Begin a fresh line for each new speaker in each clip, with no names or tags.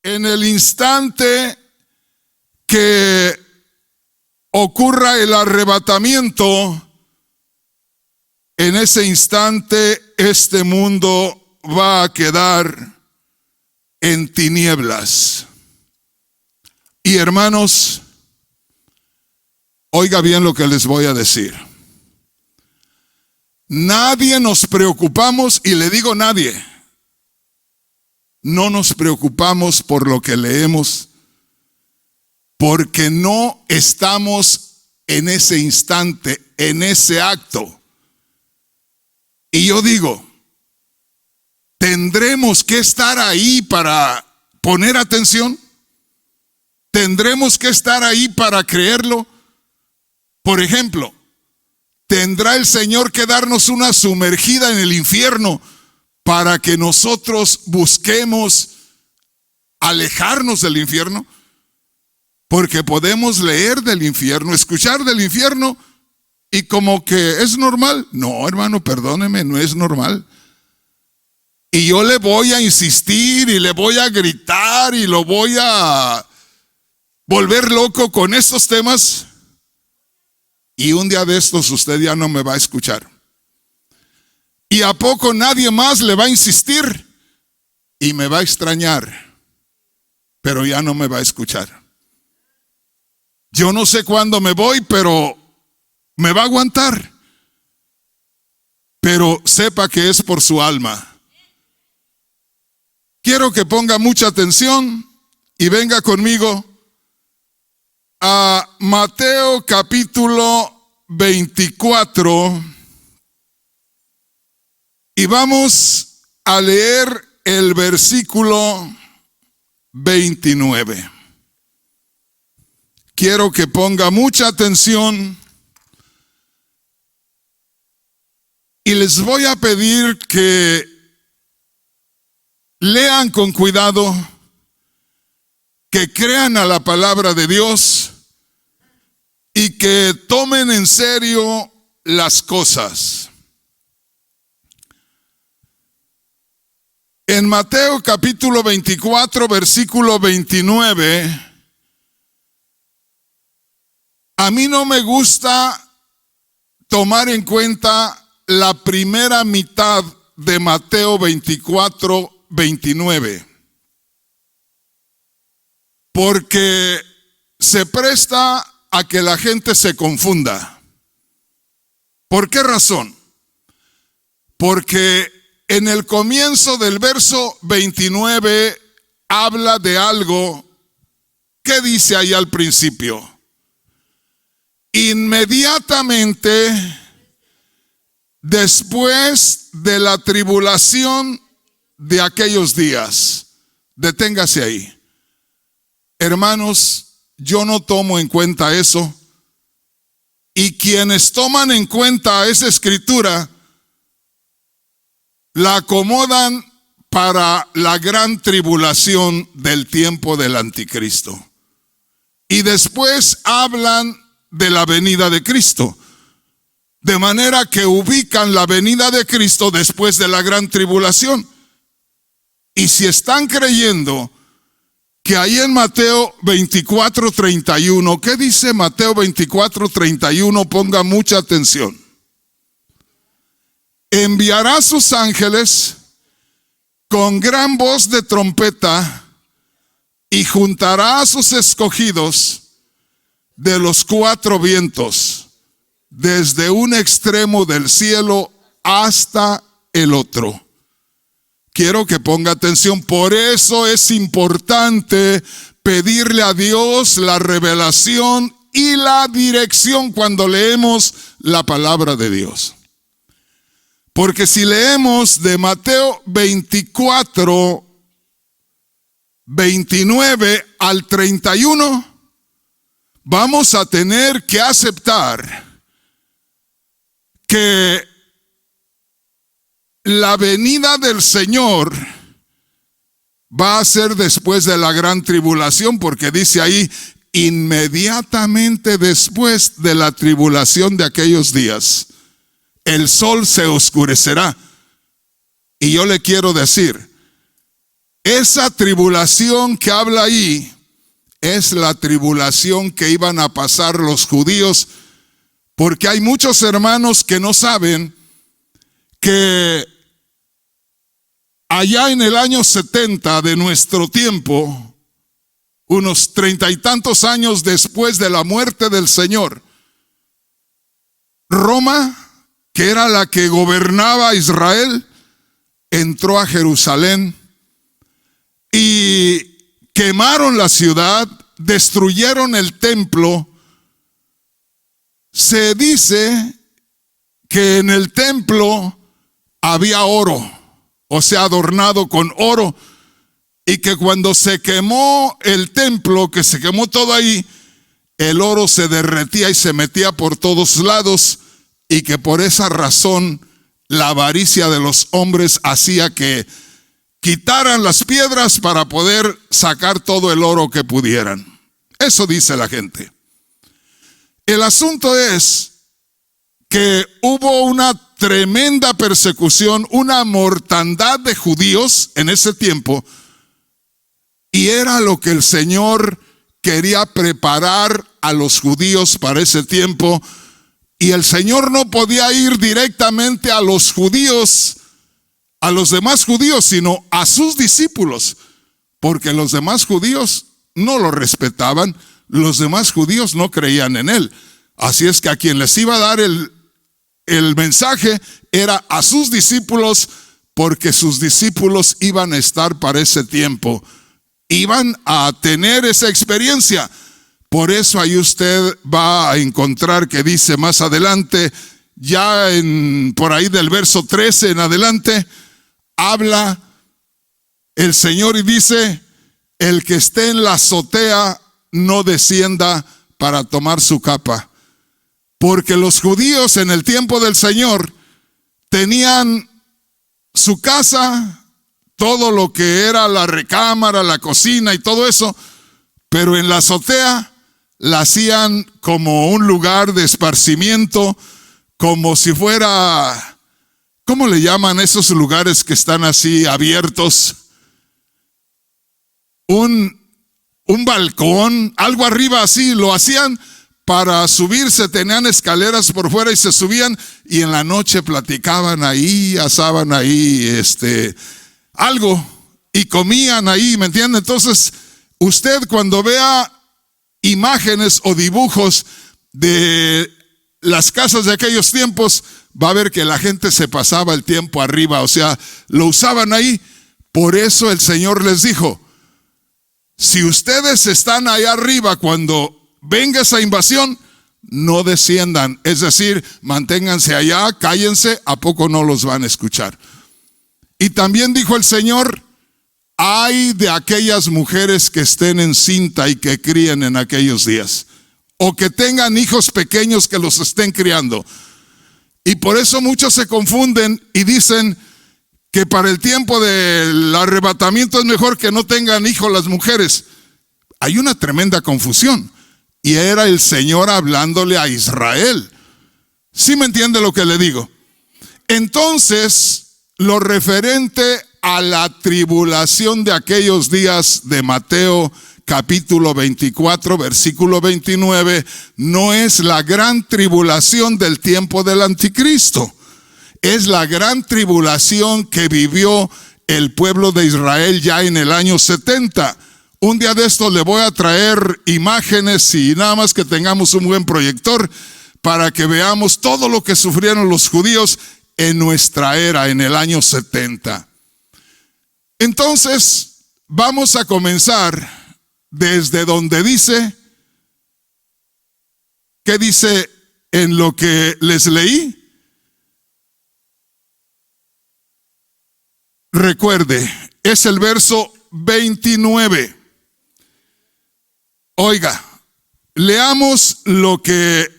en el instante que ocurra el arrebatamiento, en ese instante este mundo va a quedar en tinieblas. Y hermanos, oiga bien lo que les voy a decir. Nadie nos preocupamos, y le digo nadie, no nos preocupamos por lo que leemos, porque no estamos en ese instante, en ese acto. Y yo digo, ¿tendremos que estar ahí para poner atención? ¿Tendremos que estar ahí para creerlo? Por ejemplo, ¿tendrá el Señor que darnos una sumergida en el infierno para que nosotros busquemos alejarnos del infierno? Porque podemos leer del infierno, escuchar del infierno, y como que es normal. No, hermano, perdóneme, no es normal. Y yo le voy a insistir y le voy a gritar y lo voy a volver loco con estos temas. Y un día de estos usted ya no me va a escuchar. Y a poco nadie más le va a insistir y me va a extrañar, pero ya no me va a escuchar. Yo no sé cuándo me voy, pero me va a aguantar. Pero sepa que es por su alma. Quiero que ponga mucha atención y venga conmigo a Mateo capítulo 24 y vamos a leer el versículo 29. Quiero que ponga mucha atención y les voy a pedir que lean con cuidado, que crean a la palabra de Dios y que tomen en serio las cosas. En Mateo capítulo 24, versículo 29, a mí no me gusta tomar en cuenta la primera mitad de Mateo 24, 29, porque se presta a que la gente se confunda. ¿Por qué razón? Porque en el comienzo del verso 29 habla de algo que dice ahí al principio. Inmediatamente después de la tribulación de aquellos días. Deténgase ahí. Hermanos, yo no tomo en cuenta eso. Y quienes toman en cuenta esa escritura, la acomodan para la gran tribulación del tiempo del anticristo. Y después hablan de la venida de Cristo. De manera que ubican la venida de Cristo después de la gran tribulación. Y si están creyendo que ahí en Mateo 24, 31, ¿qué dice Mateo 24, 31? Ponga mucha atención. Enviará sus ángeles con gran voz de trompeta y juntará a sus escogidos de los cuatro vientos, desde un extremo del cielo hasta el otro. Quiero que ponga atención, por eso es importante pedirle a Dios la revelación y la dirección cuando leemos la palabra de Dios. Porque si leemos de Mateo 24, 29 al 31, vamos a tener que aceptar que la venida del Señor va a ser después de la gran tribulación, porque dice ahí, inmediatamente después de la tribulación de aquellos días, el sol se oscurecerá. Y yo le quiero decir Esa tribulación que habla ahí es la tribulación que iban a pasar los judíos, porque hay muchos hermanos que no saben que allá en el año 70 de nuestro tiempo, unos 30 y tantos años después de la muerte del Señor, Roma, que era la que gobernaba Israel, entró a Jerusalén y quemaron la ciudad, destruyeron el templo. Se dice que en el templo había oro, o sea, adornado con oro, y que cuando se quemó el templo, que se quemó todo ahí, el oro se derretía y se metía por todos lados, y que por esa razón la avaricia de los hombres hacía que quitaran las piedras para poder sacar todo el oro que pudieran. Eso dice la gente. El asunto es que hubo una tremenda persecución, una mortandad de judíos en ese tiempo, y era lo que el Señor quería preparar a los judíos para ese tiempo. Y el Señor no podía ir directamente a los judíos, a los demás judíos, sino a sus discípulos, porque los demás judíos no lo respetaban, los demás judíos no creían en él. Así es que a quien les iba a dar el mensaje era a sus discípulos, porque sus discípulos iban a estar para ese tiempo, iban a tener esa experiencia. Por eso ahí usted va a encontrar que dice más adelante, ya por ahí del verso 13 en adelante, habla el Señor y dice: el que esté en la azotea no descienda para tomar su capa. Porque los judíos en el tiempo del Señor tenían su casa, todo lo que era la recámara, la cocina y todo eso, pero en la azotea la hacían como un lugar de esparcimiento, como si fuera, ¿cómo le llaman esos lugares que están así abiertos? Un balcón, algo arriba así, lo hacían para subirse, tenían escaleras por fuera y se subían, y en la noche platicaban ahí, asaban ahí algo y comían ahí, ¿me entiende? Entonces, usted cuando vea imágenes o dibujos de las casas de aquellos tiempos, va a ver que la gente se pasaba el tiempo arriba, o sea, lo usaban ahí. Por eso el Señor les dijo: si ustedes están allá arriba cuando venga esa invasión, no desciendan, es decir, manténganse allá, cállense, ¿a poco no los van a escuchar? Y también dijo el Señor: ay de aquellas mujeres que estén encinta y que críen en aquellos días, o que tengan hijos pequeños que los estén criando. Y por eso muchos se confunden y dicen que para el tiempo del arrebatamiento es mejor que no tengan hijos las mujeres. Hay una tremenda confusión, y era el Señor hablándole a Israel. ¿Sí me entiende lo que le digo? Entonces, lo referente a la tribulación de aquellos días de Mateo capítulo 24, versículo 29, no es la gran tribulación del tiempo del anticristo. Es la gran tribulación que vivió el pueblo de Israel ya en el año 70. Un día de estos le voy a traer imágenes, y nada más que tengamos un buen proyector para que veamos todo lo que sufrieron los judíos en nuestra era, en el año 70. Entonces, vamos a comenzar desde donde dice, ¿qué dice en lo que les leí? Recuerde, es el verso 29. Oiga, leamos lo que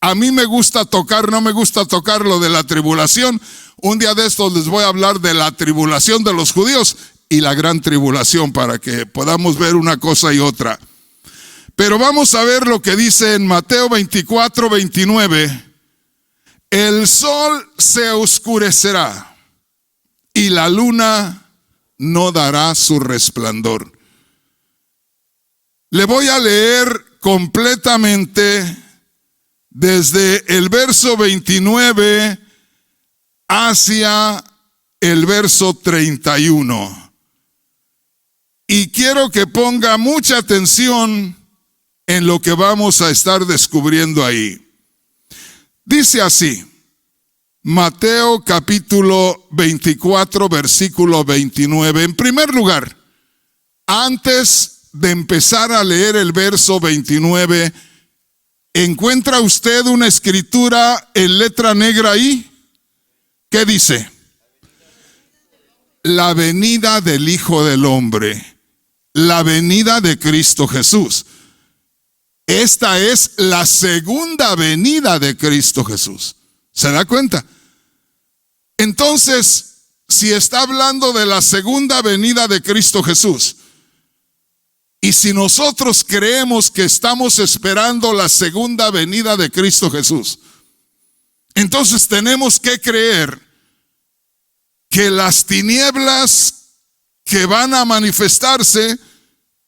a mí me gusta tocar, no me gusta tocar lo de la tribulación. Un día de estos les voy a hablar de la tribulación de los judíos y la gran tribulación, para que podamos ver una cosa y otra. Pero vamos a ver lo que dice en Mateo 24, 29. El sol se oscurecerá y la luna no dará su resplandor. Le voy a leer completamente desde el verso 29 hacia el verso 31. Y quiero que ponga mucha atención en lo que vamos a estar descubriendo ahí. Dice así, Mateo capítulo 24, versículo 29. En primer lugar, antes de empezar a leer el verso 29, ¿encuentra usted una escritura en letra negra ahí? ¿Qué dice? La venida del Hijo del Hombre, la venida de Cristo Jesús. Esta es la segunda venida de Cristo Jesús. ¿Se da cuenta? Entonces, si está hablando de la segunda venida de Cristo Jesús, y si nosotros creemos que estamos esperando la segunda venida de Cristo Jesús, entonces tenemos que creer que las tinieblas que van a manifestarse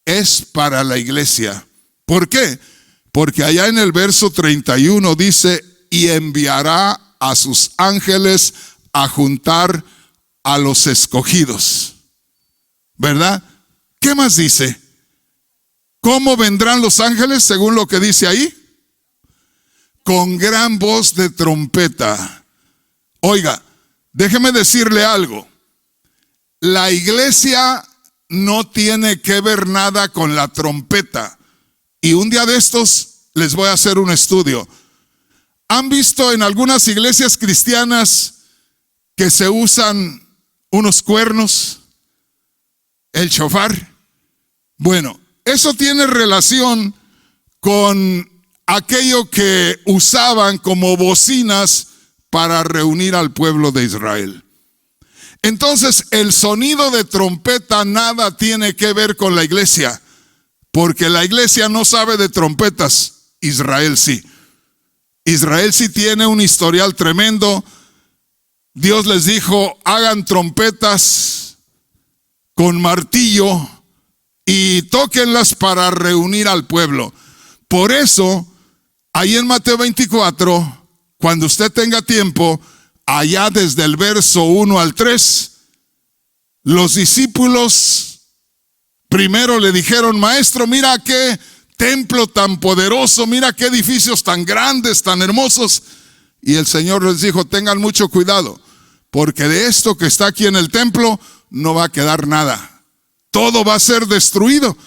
es para la iglesia. ¿Por qué? Porque allá en el verso 31 dice, y enviará a sus ángeles a juntar a los escogidos. ¿Verdad? ¿Qué más dice? ¿Cómo vendrán los ángeles según lo que dice ahí? Con gran voz de trompeta. Oiga, déjeme decirle algo. La iglesia no tiene que ver nada con la trompeta. Y un día de estos les voy a hacer un estudio. ¿Han visto en algunas iglesias cristianas que se usan unos cuernos? El shofar. Bueno, eso tiene relación con aquello que usaban como bocinas para reunir al pueblo de Israel. Entonces, el sonido de trompeta nada tiene que ver con la iglesia, porque la iglesia no sabe de trompetas, Israel sí. Israel sí tiene un historial tremendo. Dios les dijo, hagan trompetas con martillo y tóquenlas para reunir al pueblo. Por eso, ahí en Mateo 24, cuando usted tenga tiempo, allá desde el verso 1 al 3, los discípulos primero le dijeron, maestro, mira qué templo tan poderoso, mira qué edificios tan grandes, tan hermosos. Y el Señor les dijo, tengan mucho cuidado, porque de esto que está aquí en el templo no va a quedar nada. Todo va a ser destruido.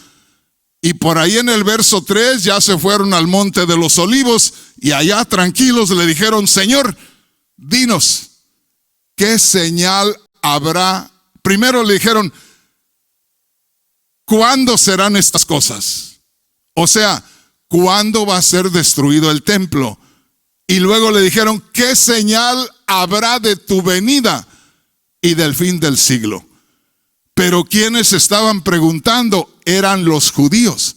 Y por ahí en el verso 3 ya se fueron al monte de los olivos y allá tranquilos le dijeron, Señor, dinos, ¿qué señal habrá? Primero le dijeron, ¿cuándo serán estas cosas? O sea, ¿cuándo va a ser destruido el templo? Y luego le dijeron, ¿qué señal habrá de tu venida y del fin del siglo? Pero quienes estaban preguntando eran los judíos,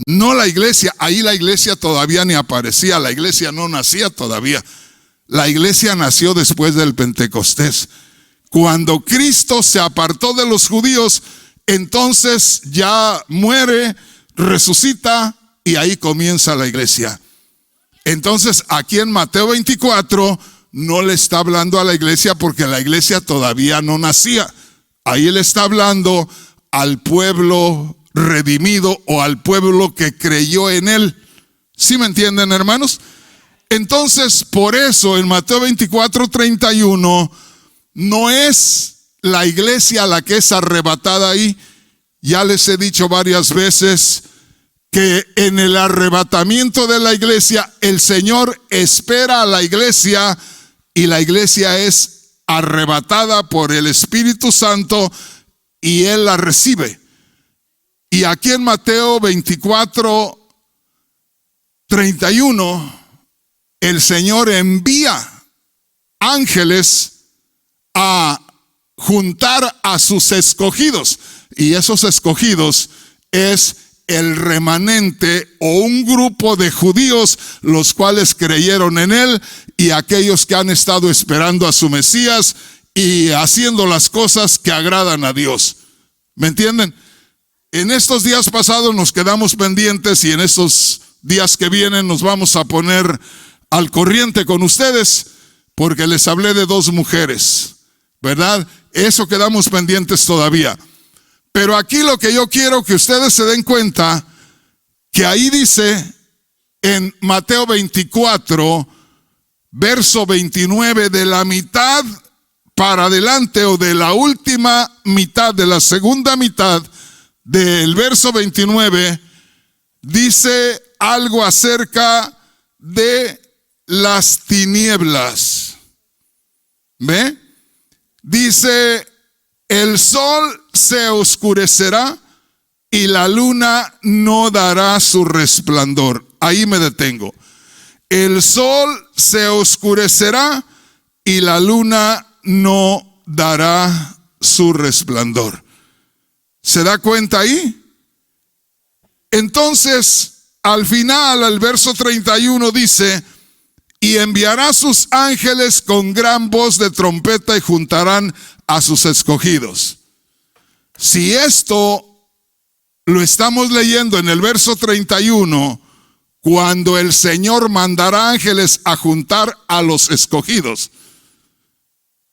no la iglesia. Ahí la iglesia todavía ni aparecía, la iglesia no nacía todavía. La iglesia nació después del Pentecostés. Cuando Cristo se apartó de los judíos, entonces ya muere, resucita y ahí comienza la iglesia. Entonces aquí en Mateo 24 no le está hablando a la iglesia porque la iglesia todavía no nacía. Ahí él está hablando al pueblo redimido o al pueblo que creyó en él. ¿Sí me entienden, hermanos? Entonces, por eso en Mateo 24, 31, no es la iglesia la que es arrebatada ahí. Ya les he dicho varias veces que en el arrebatamiento de la iglesia, el Señor espera a la iglesia y la iglesia es arrebatada por el Espíritu Santo y Él la recibe. Y aquí en Mateo 24, 31, el Señor envía ángeles a juntar a sus escogidos. Y esos escogidos es el remanente o un grupo de judíos, los cuales creyeron en Él y aquellos que han estado esperando a su Mesías y haciendo las cosas que agradan a Dios. ¿Me entienden? En estos días pasados nos quedamos pendientes y en estos días que vienen nos vamos a poner al corriente con ustedes porque les hablé de 2 mujeres, ¿verdad? Eso quedamos pendientes todavía. Pero aquí lo que yo quiero que ustedes se den cuenta, que ahí dice en Mateo 24, verso 29, de la mitad para adelante o de la última mitad, de la segunda mitad del verso 29, dice algo acerca de las tinieblas. ¿Ve? Dice, el sol se oscurecerá y la luna no dará su resplandor. Ahí me detengo. El sol se oscurecerá y la luna no dará su resplandor. ¿Se da cuenta ahí? Entonces, al final, al verso 31 dice, y enviará sus ángeles con gran voz de trompeta y juntarán a sus escogidos. Si esto lo estamos leyendo en el verso 31, cuando el Señor mandará ángeles a juntar a los escogidos,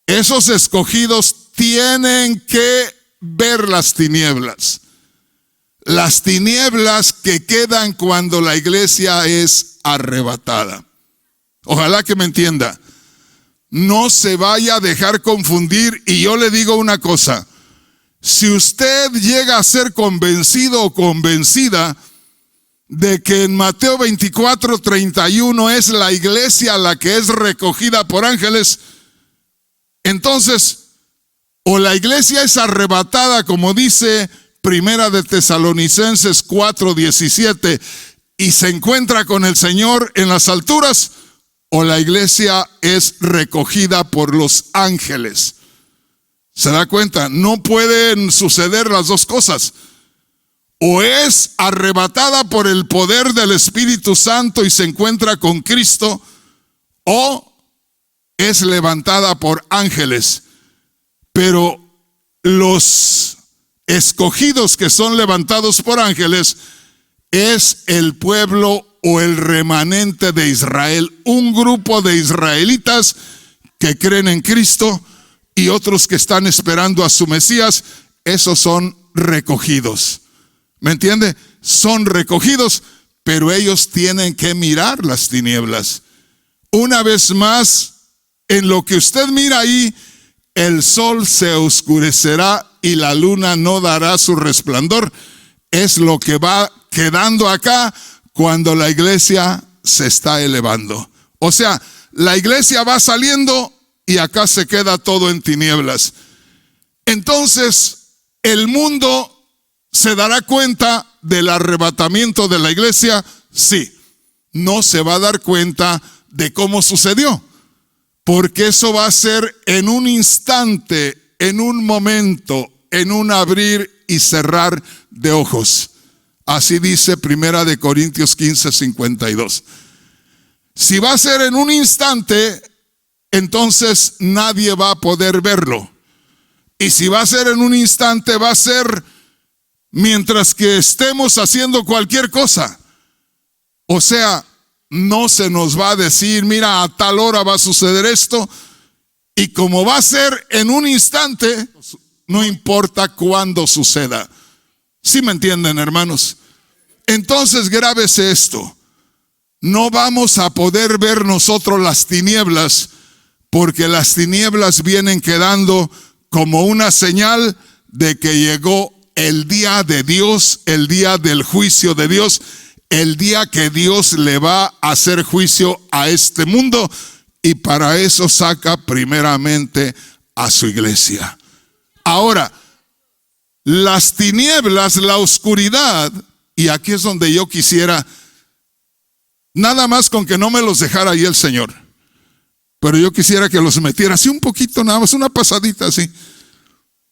esos escogidos tienen que ver las tinieblas que quedan cuando la iglesia es arrebatada. Ojalá que me entienda. No se vaya a dejar confundir. Y yo le digo una cosa: si usted llega a ser convencido o convencida de que en Mateo 24, 31 es la iglesia la que es recogida por ángeles, entonces o la iglesia es arrebatada, como dice Primera de Tesalonicenses 4:17, y se encuentra con el Señor en las alturas, o la iglesia es recogida por los ángeles. ¿Se da cuenta? No pueden suceder las dos cosas. O es arrebatada por el poder del Espíritu Santo y se encuentra con Cristo, o es levantada por ángeles. Pero los escogidos que son levantados por ángeles es el pueblo o el remanente de Israel, un grupo de israelitas que creen en Cristo y otros que están esperando a su Mesías. Esos son recogidos. ¿Me entiende? Son recogidos, pero ellos tienen que mirar las tinieblas. Una vez más, en lo que usted mira ahí, el sol se oscurecerá y la luna no dará su resplandor. Es lo que va quedando acá cuando la iglesia se está elevando. O sea, la iglesia va saliendo y acá se queda todo en tinieblas. Entonces, el mundo se dará cuenta del arrebatamiento de la iglesia. Sí, no se va a dar cuenta de cómo sucedió, porque eso va a ser en un instante, en un momento, en un abrir y cerrar de ojos. Así dice Primera de Corintios 15:52. Si va a ser en un instante, entonces nadie va a poder verlo. Y si va a ser en un instante, va a ser mientras que estemos haciendo cualquier cosa. O sea, no se nos va a decir, mira, a tal hora va a suceder esto. Y como va a ser en un instante, no importa cuándo suceda. ¿Sí me entienden, hermanos? Entonces, grábese esto. No vamos a poder ver nosotros las tinieblas, porque las tinieblas vienen quedando como una señal de que llegó el día de Dios, el día del juicio de Dios, el día que Dios le va a hacer juicio a este mundo, y para eso saca primeramente a su iglesia. Ahora, las tinieblas, la oscuridad, y aquí es donde yo quisiera, nada más con que no me los dejara ahí el Señor, pero yo quisiera que los metiera así un poquito, nada más, una pasadita así,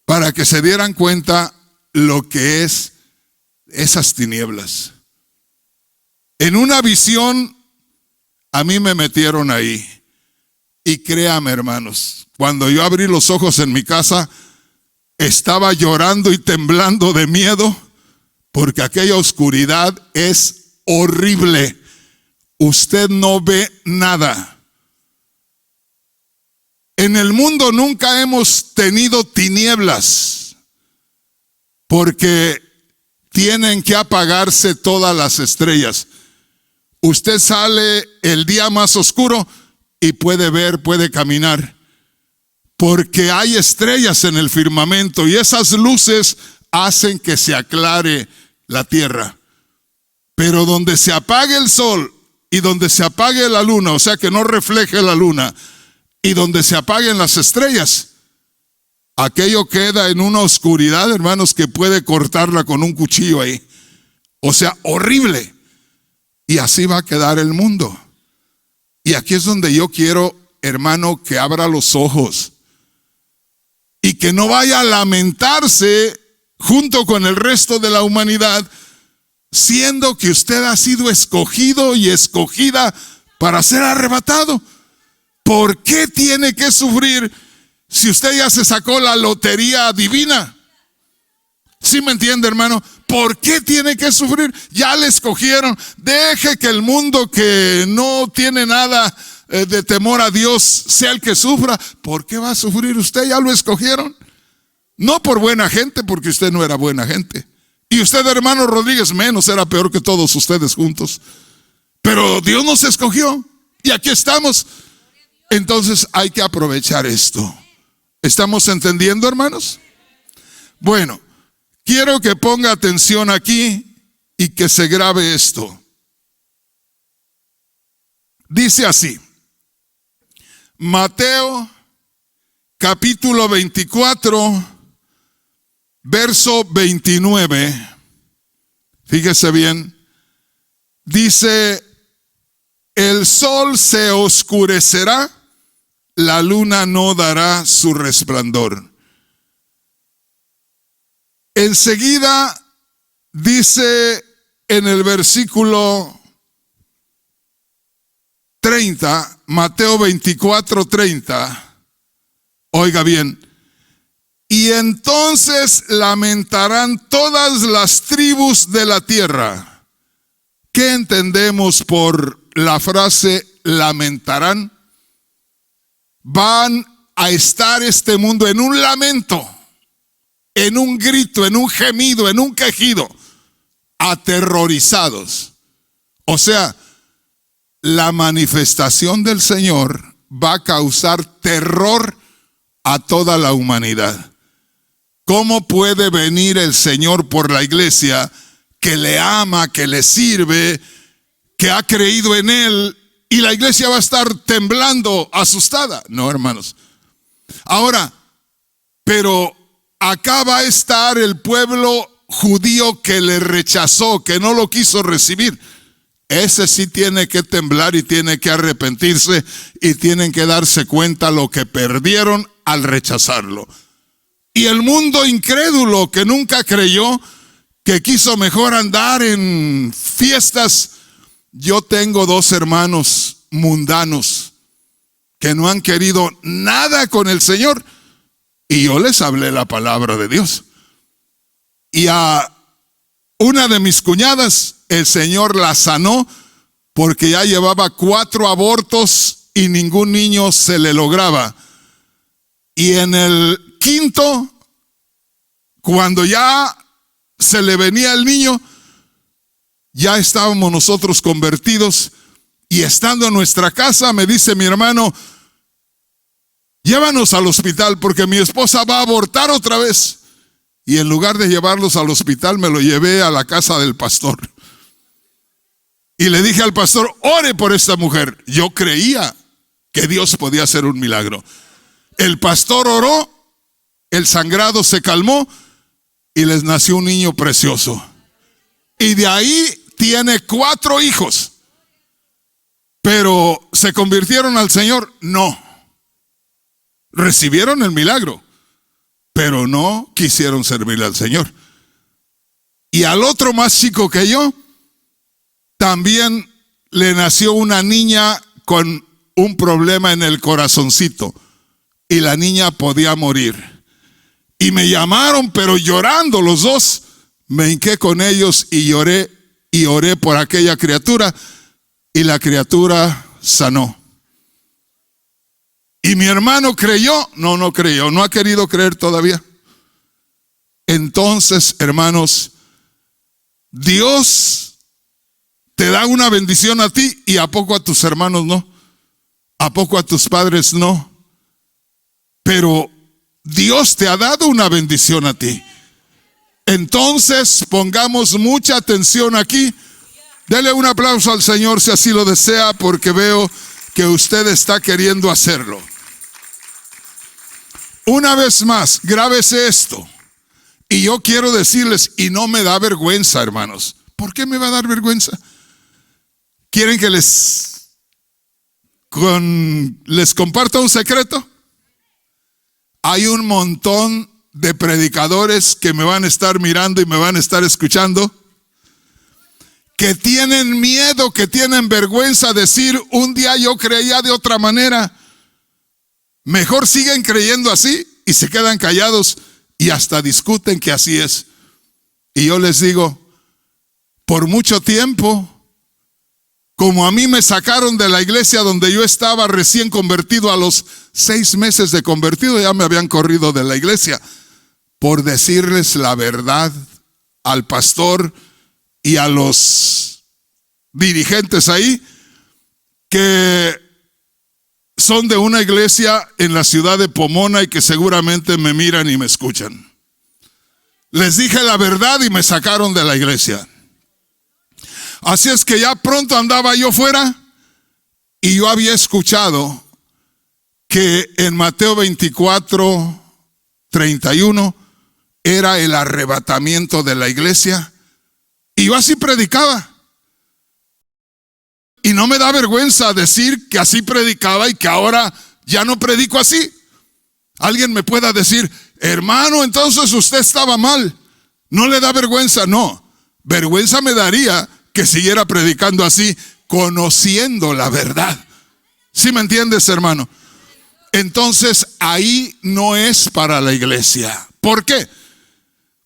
para que se dieran cuenta lo que es esas tinieblas. En una visión, a mí me metieron ahí. Y créame, hermanos, cuando yo abrí los ojos en mi casa, estaba llorando y temblando de miedo, porque aquella oscuridad es horrible. Usted no ve nada. En el mundo nunca hemos tenido tinieblas, porque tienen que apagarse todas las estrellas. Usted sale el día más oscuro y puede ver, puede caminar, porque hay estrellas en el firmamento y esas luces hacen que se aclare la tierra. Pero donde se apague el sol y donde se apague la luna, o sea que no refleje la luna, y donde se apaguen las estrellas, aquello queda en una oscuridad, hermanos, que puede cortarla con un cuchillo ahí. O sea, horrible. Y así va a quedar el mundo. Y aquí es donde yo quiero, hermano, que abra los ojos y que no vaya a lamentarse junto con el resto de la humanidad, siendo que usted ha sido escogido y escogida para ser arrebatado. ¿Por qué tiene que sufrir si usted ya se sacó la lotería divina? ¿Sí me entiende, hermano? ¿Por qué tiene que sufrir? Ya le escogieron. Deje que el mundo que no tiene nada de temor a Dios sea el que sufra. ¿Por qué va a sufrir usted? Ya lo escogieron. No por buena gente, porque usted no era buena gente. Y usted, hermano Rodríguez, menos, era peor que todos ustedes juntos. Pero Dios nos escogió y aquí estamos. Entonces hay que aprovechar esto. ¿Estamos entendiendo, hermanos? Bueno, quiero que ponga atención aquí y que se grabe esto. Dice así, Mateo capítulo 24, verso 29. Fíjese bien. Dice, el sol se oscurecerá, la luna no dará su resplandor. Enseguida dice en el versículo 30, Mateo 24, 30, oiga bien, y entonces lamentarán todas las tribus de la tierra. ¿Qué entendemos por la frase lamentarán? Van a estar este mundo en un lamento, en un grito, en un gemido, en un quejido, aterrorizados. O sea, la manifestación del Señor va a causar terror a toda la humanidad. ¿Cómo puede venir el Señor por la iglesia que le ama, que le sirve, que ha creído en Él, y la iglesia va a estar temblando, asustada? No, hermanos. Ahora, pero acá va a estar el pueblo judío que le rechazó, que no lo quiso recibir. Ese sí tiene que temblar y tiene que arrepentirse y tienen que darse cuenta lo que perdieron al rechazarlo. Y el mundo incrédulo que nunca creyó, que quiso mejor andar en fiestas. Yo tengo dos hermanos mundanos que no han querido nada con el Señor y yo les hablé la palabra de Dios. Y a una de mis cuñadas, el Señor la sanó porque ya llevaba 4 abortos y ningún niño se le lograba. Y en el 5º, cuando ya se le venía el niño, ya estábamos nosotros convertidos, y estando en nuestra casa me dice mi hermano, llévanos al hospital porque mi esposa va a abortar otra vez. Y en lugar de llevarlos al hospital, me lo llevé a la casa del pastor. Y le dije al pastor, ore por esta mujer. Yo creía que Dios podía hacer un milagro. El pastor oró, el sangrado se calmó y les nació un niño precioso. Y de ahí tiene 4 hijos. Pero ¿se convirtieron al Señor? No. Recibieron el milagro, pero no quisieron servirle al Señor. Y al otro más chico que yo, también le nació una niña con un problema en el corazoncito. y la niña podía morir. Y me llamaron, pero llorando los dos, me hinqué con ellos y oré por aquella criatura, y la criatura sanó. ¿Y mi hermano creyó? No, no creyó, no ha querido creer todavía. Entonces, hermanos, Dios te da una bendición a ti, y a poco a tus hermanos no, a poco a tus padres no, pero Dios te ha dado una bendición a ti. Entonces pongamos mucha atención aquí. Dele un aplauso al Señor si así lo desea, porque veo que usted está queriendo hacerlo. Una vez más, grábese esto. Y yo quiero decirles, y no me da vergüenza, hermanos. ¿Por qué me va a dar vergüenza? ¿Quieren que les comparta un secreto? Hay un montón de predicadores que me van a estar mirando y me van a estar escuchando, que tienen miedo, que tienen vergüenza de decir, un día yo creía de otra manera. Mejor siguen creyendo así y se quedan callados y hasta discuten que así es. Y yo les digo, por mucho tiempo, como a mí me sacaron de la iglesia donde yo estaba recién convertido, a los 6 meses de convertido ya me habían corrido de la iglesia por decirles la verdad al pastor y a los dirigentes ahí, que son de una iglesia en la ciudad de Pomona y que seguramente me miran y me escuchan. Les dije la verdad y me sacaron de la iglesia. Así es que ya pronto andaba yo fuera, y yo había escuchado que en Mateo 24:31 era el arrebatamiento de la iglesia, y yo así predicaba. Y no me da vergüenza decir que así predicaba y que ahora ya no predico así. Alguien me pueda decir, hermano, entonces usted estaba mal. ¿No le da vergüenza? No, vergüenza me daría que siguiera predicando así, conociendo la verdad. ¿Sí me entiendes, hermano? Entonces ahí no es para la iglesia. ¿Por qué?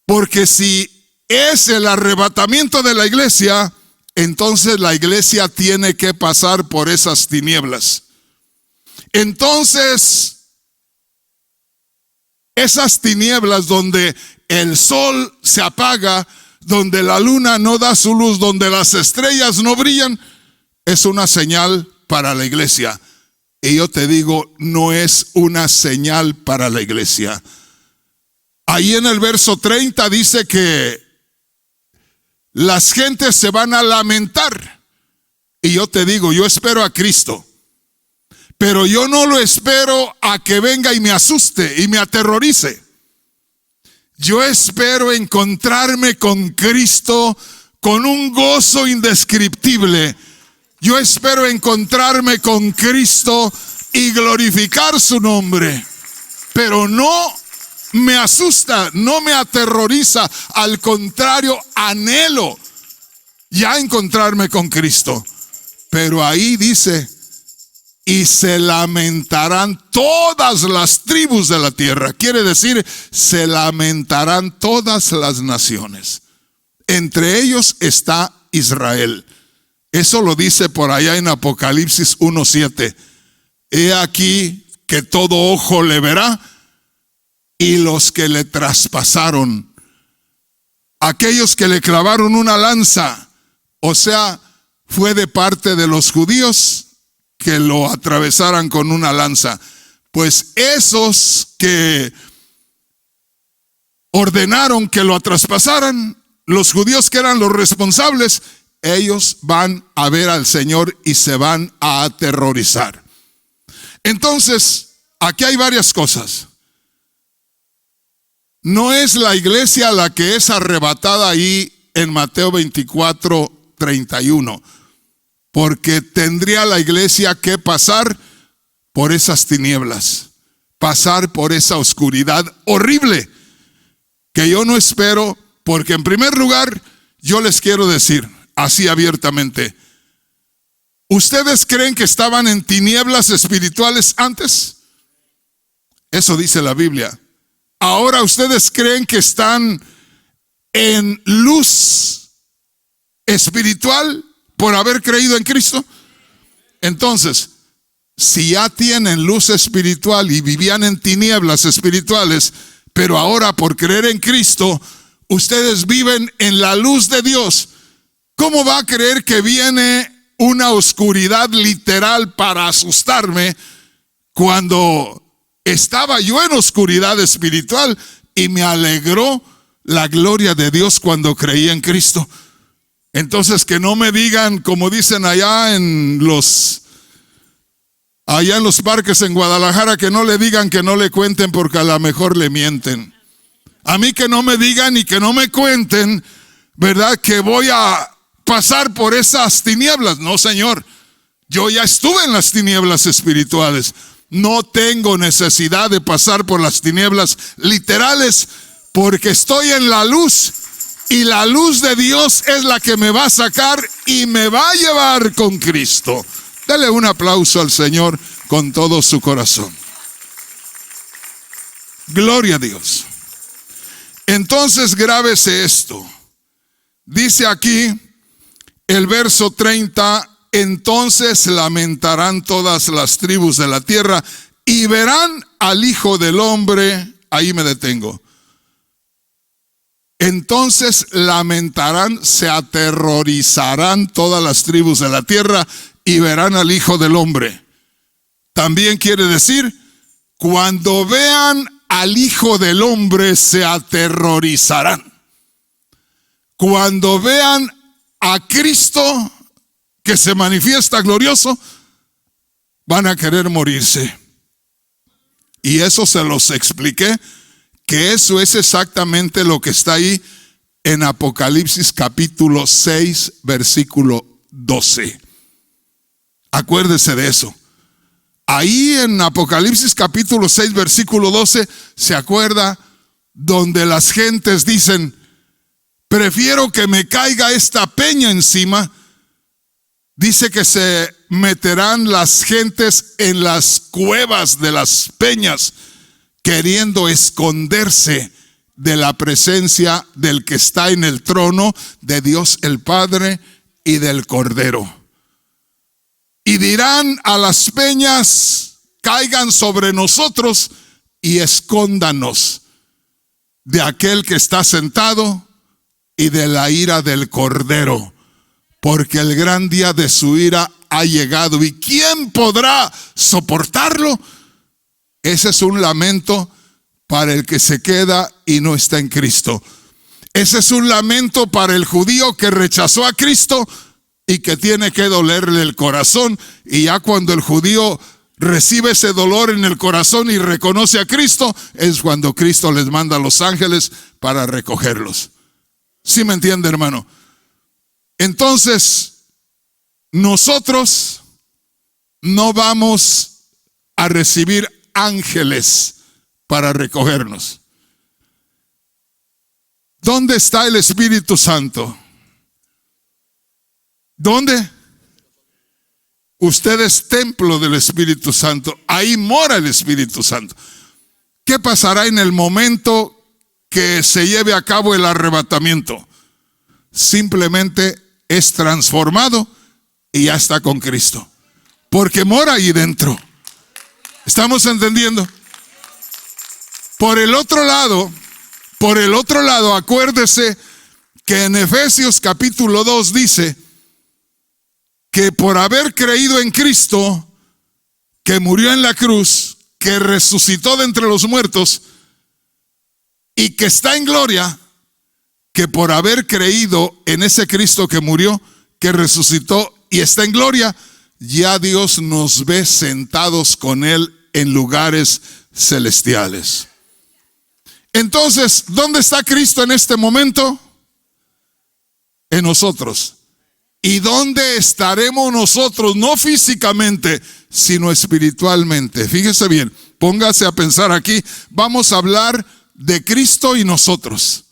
Porque si es el arrebatamiento de la iglesia, entonces la iglesia tiene que pasar por esas tinieblas. Entonces, esas tinieblas donde el sol se apaga, donde la luna no da su luz, donde las estrellas no brillan, es una señal para la iglesia. Y yo te digo, no es una señal para la iglesia. Ahí en el verso 30 dice que las gentes se van a lamentar. Y yo te digo, yo espero a Cristo, pero yo no lo espero a que venga y me asuste y me aterrorice. Yo espero encontrarme con Cristo con un gozo indescriptible. Yo espero encontrarme con Cristo y glorificar su nombre. Pero no me asusta, no me aterroriza. Al contrario, anhelo ya encontrarme con Cristo. Pero ahí dice, y se lamentarán todas las tribus de la tierra. Quiere decir, se lamentarán todas las naciones. Entre ellos está Israel. Eso lo dice por allá en Apocalipsis 1:7. He aquí que todo ojo le verá, y los que le traspasaron, aquellos que le clavaron una lanza, o sea, fue de parte de los judíos que lo atravesaran con una lanza. Pues esos que ordenaron que lo traspasaran, los judíos que eran los responsables, ellos van a ver al Señor y se van a aterrorizar. Entonces, aquí hay varias cosas. No es la iglesia la que es arrebatada ahí en Mateo 24:31, porque tendría la iglesia que pasar por esas tinieblas, pasar por esa oscuridad horrible, que yo no espero, porque en primer lugar, yo les quiero decir así abiertamente, ¿ustedes creen que estaban en tinieblas espirituales antes? Eso dice la Biblia. Ahora ustedes creen que están en luz espiritual por haber creído en Cristo. Entonces, si ya tienen luz espiritual y vivían en tinieblas espirituales, pero ahora por creer en Cristo, ustedes viven en la luz de Dios, ¿cómo va a creer que viene una oscuridad literal para asustarme cuando estaba yo en oscuridad espiritual y me alegró la gloria de Dios cuando creí en Cristo? Entonces, que no me digan, como dicen allá en los parques en Guadalajara, que no le digan, que no le cuenten, porque a lo mejor le mienten. A mí que no me digan y que no me cuenten, ¿verdad?, que voy a pasar por esas tinieblas. No, Señor, yo ya estuve en las tinieblas espirituales. No tengo necesidad de pasar por las tinieblas literales, porque estoy en la luz, y la luz de Dios es la que me va a sacar y me va a llevar con Cristo. Dele un aplauso al Señor con todo su corazón. Gloria a Dios. Entonces, grábese esto. Dice aquí el verso 30, entonces lamentarán todas las tribus de la tierra y verán al Hijo del Hombre. Ahí me detengo. Entonces lamentarán, se aterrorizarán todas las tribus de la tierra y verán al Hijo del Hombre. También quiere decir, cuando vean al Hijo del Hombre se aterrorizarán. Cuando vean a Cristo que se manifiesta glorioso, van a querer morirse. Y eso se los expliqué, que eso es exactamente lo que está ahí en Apocalipsis capítulo 6, versículo 12. Acuérdese de eso. Ahí en Apocalipsis capítulo 6, versículo 12, se acuerda donde las gentes dicen, prefiero que me caiga esta peña encima. Dice que se meterán las gentes en las cuevas de las peñas, queriendo esconderse de la presencia del que está en el trono, de Dios el Padre y del Cordero. Y dirán a las peñas, caigan sobre nosotros y escóndanos de aquel que está sentado y de la ira del Cordero, porque el gran día de su ira ha llegado. ¿Y quién podrá soportarlo? Ese es un lamento para el que se queda y no está en Cristo. Ese es un lamento para el judío que rechazó a Cristo y que tiene que dolerle el corazón. Y ya cuando el judío recibe ese dolor en el corazón y reconoce a Cristo, es cuando Cristo les manda a los ángeles para recogerlos. ¿Sí me entiende, hermano? Entonces, nosotros no vamos a recibir ángeles para recogernos. ¿Dónde está el Espíritu Santo? ¿Dónde? Usted es templo del Espíritu Santo. Ahí mora el Espíritu Santo. ¿Qué pasará en el momento que se lleve a cabo el arrebatamiento? Simplemente es transformado y ya está con Cristo, porque mora ahí dentro. ¿Estamos entendiendo? Por el otro lado, acuérdese que en Efesios capítulo 2 dice que por haber creído en Cristo, que murió en la cruz, que resucitó de entre los muertos y que está en gloria, que por haber creído en ese Cristo que murió, que resucitó y está en gloria, ya Dios nos ve sentados con Él en lugares celestiales. Entonces, ¿dónde está Cristo en este momento? En nosotros. ¿Y dónde estaremos nosotros? No físicamente, sino espiritualmente. Fíjese bien, póngase a pensar aquí. Vamos a hablar de Cristo y nosotros.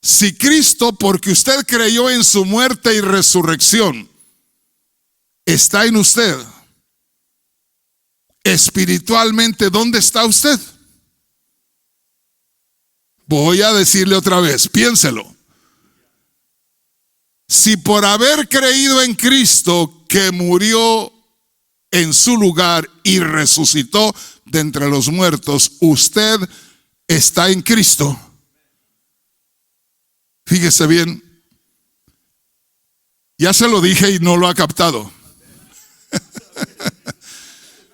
Si Cristo, porque usted creyó en su muerte y resurrección, está en usted, espiritualmente, ¿dónde está usted? Voy a decirle otra vez, piénselo. Si por haber creído en Cristo, que murió en su lugar y resucitó de entre los muertos, usted está en Cristo. Fíjese bien, ya se lo dije y no lo ha captado.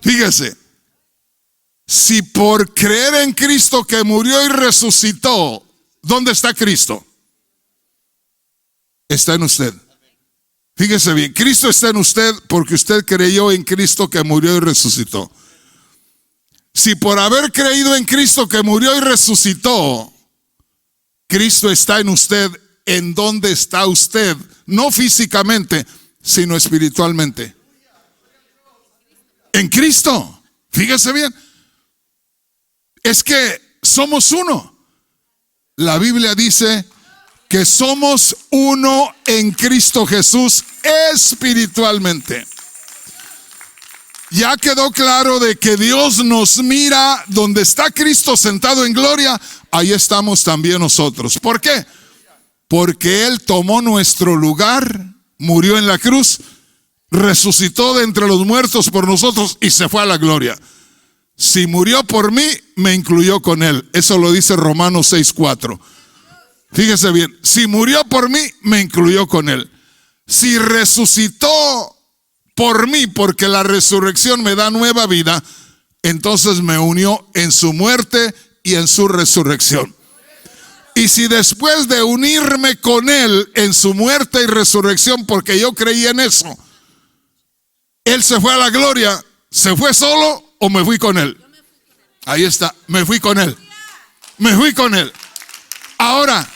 Fíjese, si por creer en Cristo que murió y resucitó, ¿dónde está Cristo? Está en usted. Fíjese bien, Cristo está en usted porque usted creyó en Cristo que murió y resucitó. Si por haber creído en Cristo que murió y resucitó, Cristo está en usted, ¿en dónde está usted? No físicamente, sino espiritualmente. En Cristo. Fíjese bien. Es que somos uno. La Biblia dice que somos uno en Cristo Jesús espiritualmente. Ya quedó claro de que Dios nos mira donde está Cristo sentado en gloria, ahí estamos también nosotros. ¿Por qué? Porque Él tomó nuestro lugar, murió en la cruz, resucitó de entre los muertos por nosotros y se fue a la gloria. Si murió por mí, me incluyó con Él. Eso lo dice Romanos 6:4. Fíjese bien, si murió por mí, me incluyó con Él. Si resucitó por mí, porque la resurrección me da nueva vida, entonces me unió en su muerte y en su resurrección. Y si después de unirme con Él en su muerte y resurrección, porque yo creí en eso, Él se fue a la gloria, ¿se fue solo o me fui con Él? Ahí está, me fui con Él. Me fui con Él. Ahora,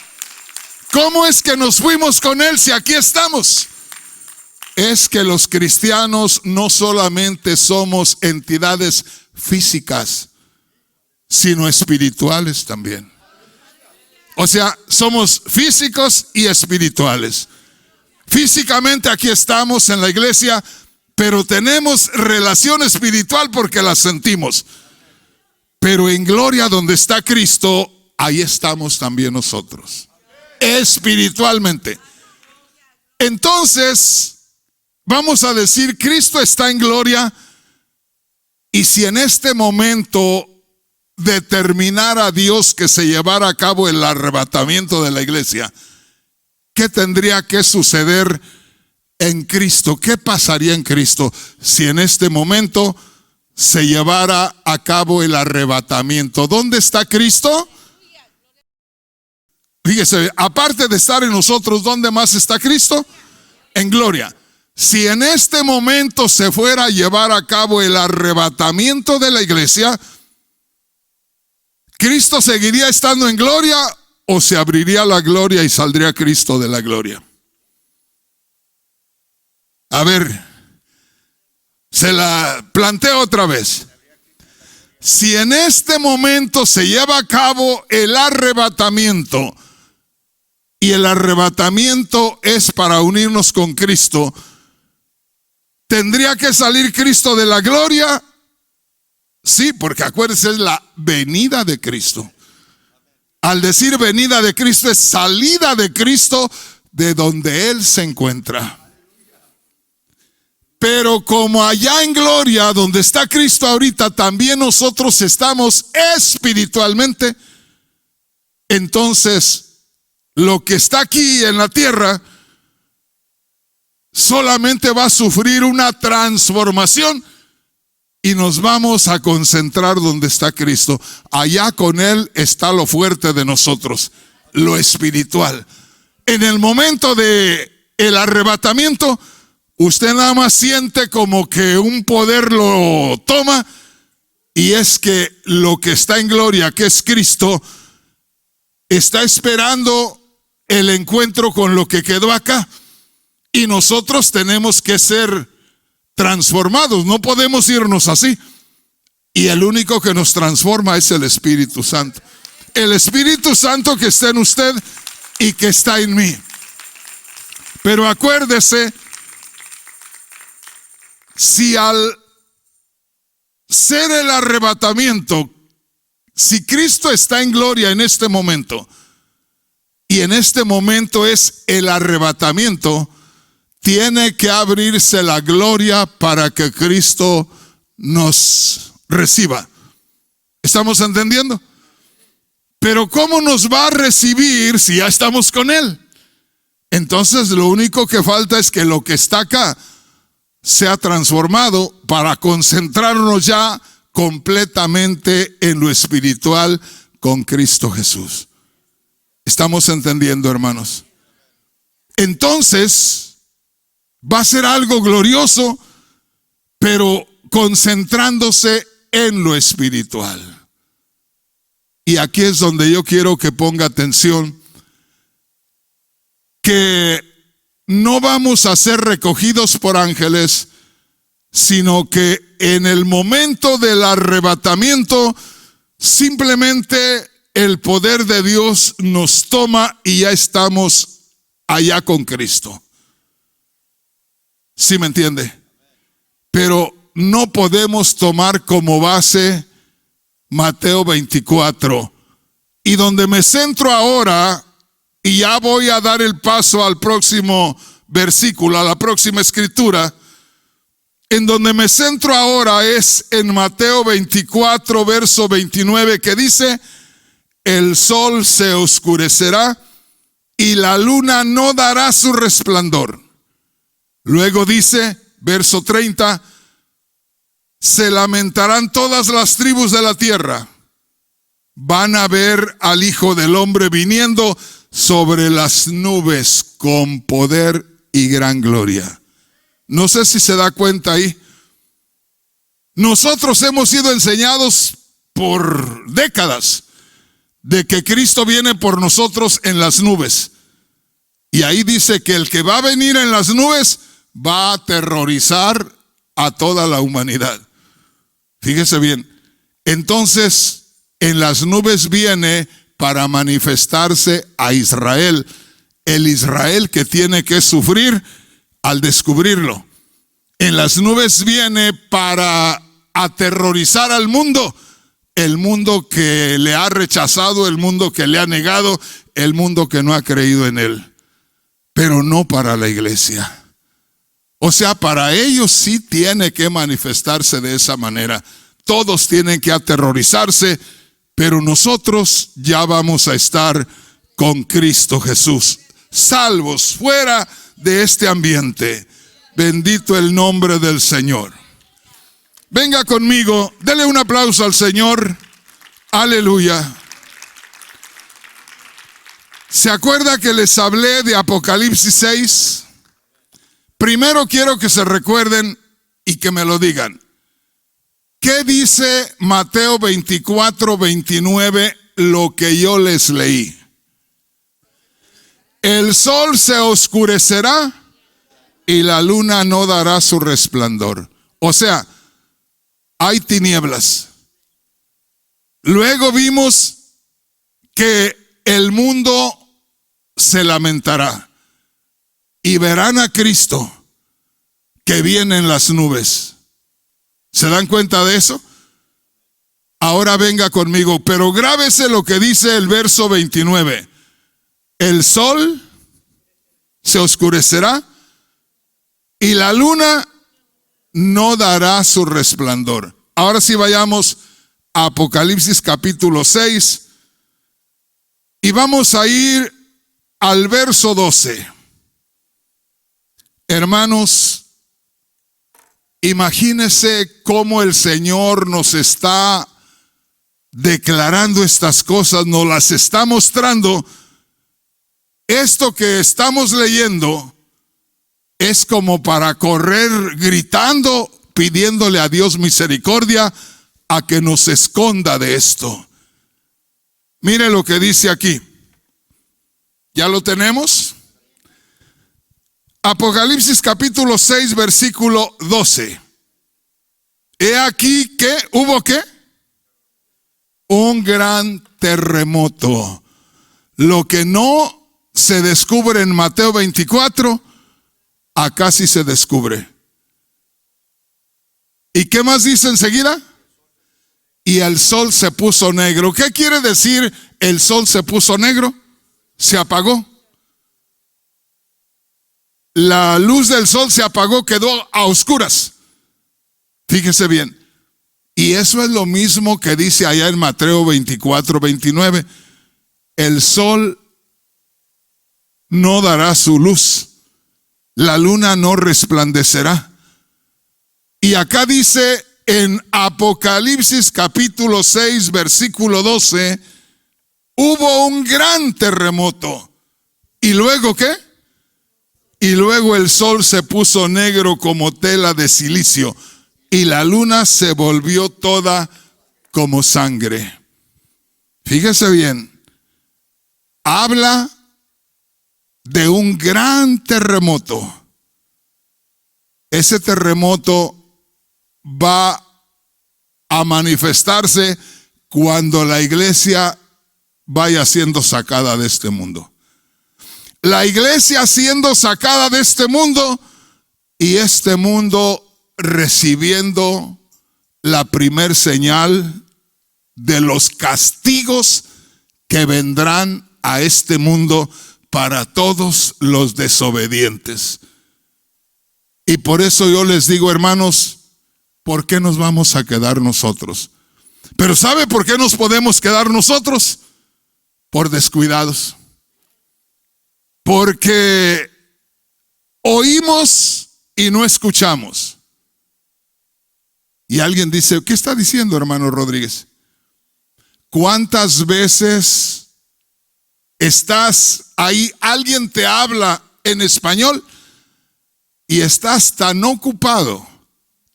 ¿cómo es que nos fuimos con Él si aquí estamos? Es que los cristianos no solamente somos entidades físicas, sino espirituales también. O sea, somos físicos y espirituales. Físicamente aquí estamos en la iglesia, pero tenemos relación espiritual porque la sentimos. Pero en gloria donde está Cristo, ahí estamos también nosotros. Espiritualmente. Entonces, vamos a decir, Cristo está en gloria, y si en este momento determinara Dios que se llevara a cabo el arrebatamiento de la iglesia, ¿qué tendría que suceder en Cristo? ¿Qué pasaría en Cristo si en este momento se llevara a cabo el arrebatamiento? ¿Dónde está Cristo? Fíjese, aparte de estar en nosotros, ¿dónde más está Cristo? En gloria. Si en este momento se fuera a llevar a cabo el arrebatamiento de la iglesia, ¿Cristo seguiría estando en gloria o se abriría la gloria y saldría Cristo de la gloria? A ver, se la planteo otra vez. Si en este momento se lleva a cabo el arrebatamiento, y el arrebatamiento es para unirnos con Cristo, ¿tendría que salir Cristo de la gloria? Sí, porque acuérdense, es la venida de Cristo. Al decir venida de Cristo, es salida de Cristo de donde Él se encuentra. Pero como allá en gloria, donde está Cristo ahorita, también nosotros estamos espiritualmente, entonces lo que está aquí en la tierra solamente va a sufrir una transformación y nos vamos a concentrar donde está Cristo. Allá con Él está lo fuerte de nosotros, lo espiritual. En el momento de el arrebatamiento, usted nada más siente como que un poder lo toma, y es que lo que está en gloria, que es Cristo, está esperando el encuentro con lo que quedó acá. Y nosotros tenemos que ser transformados, no podemos irnos así. Y el único que nos transforma es el Espíritu Santo. El Espíritu Santo que está en usted y que está en mí. Pero acuérdese, si al ser el arrebatamiento, si Cristo está en gloria en este momento, y en este momento es el arrebatamiento, tiene que abrirse la gloria para que Cristo nos reciba. ¿Estamos entendiendo? Pero ¿cómo nos va a recibir si ya estamos con Él? Entonces lo único que falta es que lo que está acá sea transformado para concentrarnos ya completamente en lo espiritual con Cristo Jesús. ¿Estamos entendiendo, hermanos? Entonces va a ser algo glorioso, pero concentrándose en lo espiritual. Y aquí es donde yo quiero que ponga atención, que no vamos a ser recogidos por ángeles, sino que en el momento del arrebatamiento, simplemente el poder de Dios nos toma y ya estamos allá con Cristo. ¿Sí me entiende? Pero no podemos tomar como base Mateo 24. Y donde me centro ahora, y ya voy a dar el paso al próximo versículo, a la próxima escritura, en donde me centro ahora es en Mateo 24, verso 29, que dice: el sol se oscurecerá y la luna no dará su resplandor. Luego dice, verso 30, se lamentarán todas las tribus de la tierra. Van a ver al Hijo del Hombre viniendo sobre las nubes con poder y gran gloria. No sé si se da cuenta ahí. Nosotros hemos sido enseñados por décadas de que Cristo viene por nosotros en las nubes. Y ahí dice que el que va a venir en las nubes va a aterrorizar a toda la humanidad. Fíjese bien. Entonces, en las nubes viene para manifestarse a Israel. El Israel que tiene que sufrir al descubrirlo. En las nubes viene para aterrorizar al mundo. El mundo que le ha rechazado, el mundo que le ha negado, el mundo que no ha creído en él. Pero no para la iglesia. O sea, para ellos sí tiene que manifestarse de esa manera. Todos tienen que aterrorizarse, pero nosotros ya vamos a estar con Cristo Jesús, salvos fuera de este ambiente. Bendito el nombre del Señor. Venga conmigo, dele un aplauso al Señor. Aleluya. ¿Se acuerda que les hablé de Apocalipsis 6? Primero quiero que se recuerden y que me lo digan. ¿Qué dice Mateo 24, 29, lo que yo les leí? El sol se oscurecerá y la luna no dará su resplandor. O sea, hay tinieblas. Luego vimos que el mundo se lamentará y verán a Cristo que viene en las nubes. ¿Se dan cuenta de eso? Ahora venga conmigo, pero grábese lo que dice el verso 29. El sol se oscurecerá y la luna no dará su resplandor. Ahora sí vayamos a Apocalipsis capítulo 6 y vamos a ir al verso 12. Hermanos, imagínense cómo el Señor nos está declarando estas cosas, nos las está mostrando. Esto que estamos leyendo es como para correr gritando, pidiéndole a Dios misericordia a que nos esconda de esto. Mire lo que dice aquí. ¿Ya lo tenemos? Apocalipsis capítulo 6, versículo 12. He aquí que hubo ¿qué? Un gran terremoto. Lo que no se descubre en Mateo 24, acá sí se descubre. ¿Y qué más dice enseguida? y el sol se puso negro. ¿Qué quiere decir el sol se puso negro? Se apagó. La luz del sol se apagó, quedó a oscuras. Fíjese bien. Y eso es lo mismo que dice allá en Mateo 24:29. El sol no dará su luz, la luna no resplandecerá. Y acá dice en Apocalipsis capítulo 6, versículo 12, hubo un gran terremoto. ¿Y luego qué? Y luego el sol se puso negro como tela de silicio, y la luna se volvió toda como sangre. Fíjese bien, habla de un gran terremoto. Ese terremoto va a manifestarse cuando la iglesia vaya siendo sacada de este mundo. La iglesia siendo sacada de este mundo y este mundo recibiendo la primer señal de los castigos que vendrán a este mundo para todos los desobedientes. Y por eso yo les digo, hermanos, ¿por qué nos vamos a quedar nosotros? Pero ¿sabe por qué nos podemos quedar nosotros? Por descuidados. Porque oímos y no escuchamos. Y alguien dice, ¿qué está diciendo, hermano Rodríguez? ¿Cuántas veces estás ahí, alguien te habla en español y estás tan ocupado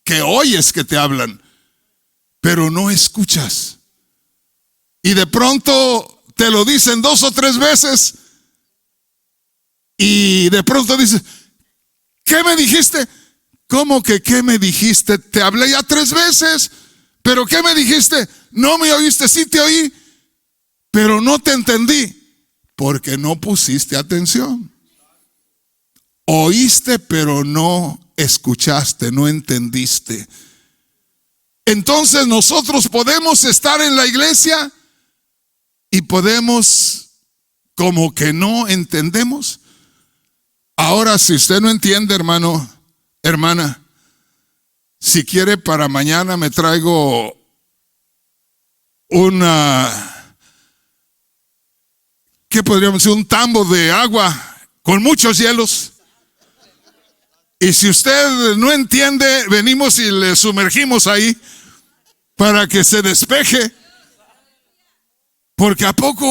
que oyes que te hablan, pero no escuchas? Y de pronto te lo dicen 2 o 3 veces y de pronto dices, ¿qué me dijiste? ¿Cómo que qué me dijiste? Te hablé ya 3 veces, pero ¿qué me dijiste? No me oíste, sí te oí, pero no te entendí. Porque no pusiste atención. Oíste, pero no escuchaste, no entendiste. Entonces nosotros podemos estar en la iglesia y podemos como que no entendemos. Ahora, si usted no entiende, hermano, hermana, si quiere para mañana me traigo ¿qué podríamos decir? Un tambo de agua con muchos hielos. Y si usted no entiende, venimos y le sumergimos ahí para que se despeje. Porque a poco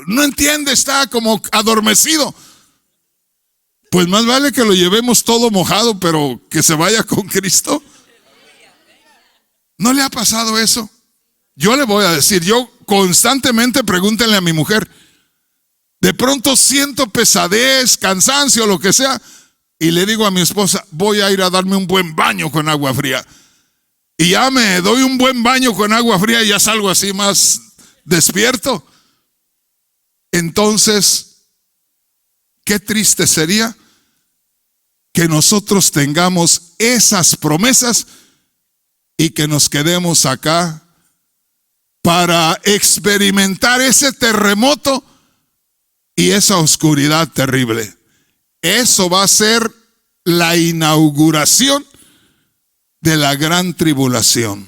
no entiende, está como adormecido. Pues más vale que lo llevemos todo mojado, pero que se vaya con Cristo. ¿No le ha pasado eso? Yo le voy a decir, yo constantemente, pregúntenle a mi mujer, de pronto siento pesadez, cansancio, lo que sea, y le digo a mi esposa, voy a ir a darme un buen baño con agua fría. Y ya me doy un buen baño con agua fría y ya salgo así más despierto. Entonces, qué triste sería que nosotros tengamos esas promesas y que nos quedemos acá para experimentar ese terremoto y esa oscuridad terrible. Eso va a ser la inauguración de la gran tribulación.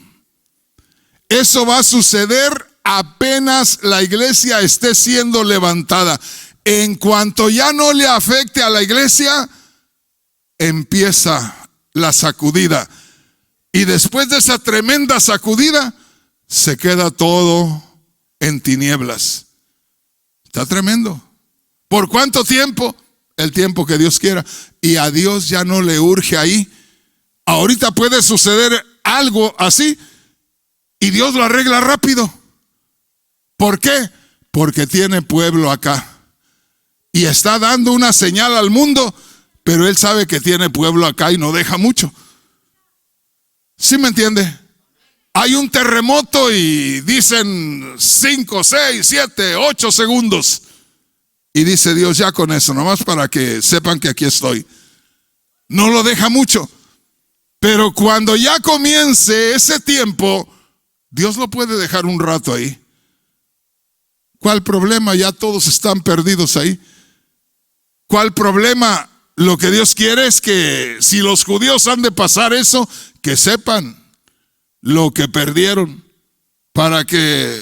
Eso va a suceder apenas la iglesia esté siendo levantada. En cuanto ya no le afecte a la iglesia, empieza la sacudida. Y después de esa tremenda sacudida, se queda todo en tinieblas. Está tremendo. ¿Por cuánto tiempo? El tiempo que Dios quiera. Y a Dios ya no le urge ahí. Ahorita puede suceder algo así y Dios lo arregla rápido. ¿Por qué? Porque tiene pueblo acá y está dando una señal al mundo, pero Él sabe que tiene pueblo acá y no deja mucho. ¿Sí me entiende? Hay un terremoto y dicen 5, 6, 7, 8 segundos. Y dice Dios, ya con eso, nomás para que sepan que aquí estoy. No lo deja mucho. Pero cuando ya comience ese tiempo, Dios lo puede dejar un rato ahí. ¿Cuál problema? Ya todos están perdidos ahí. ¿Cuál problema? Lo que Dios quiere es que si los judíos han de pasar eso, que sepan lo que perdieron, para que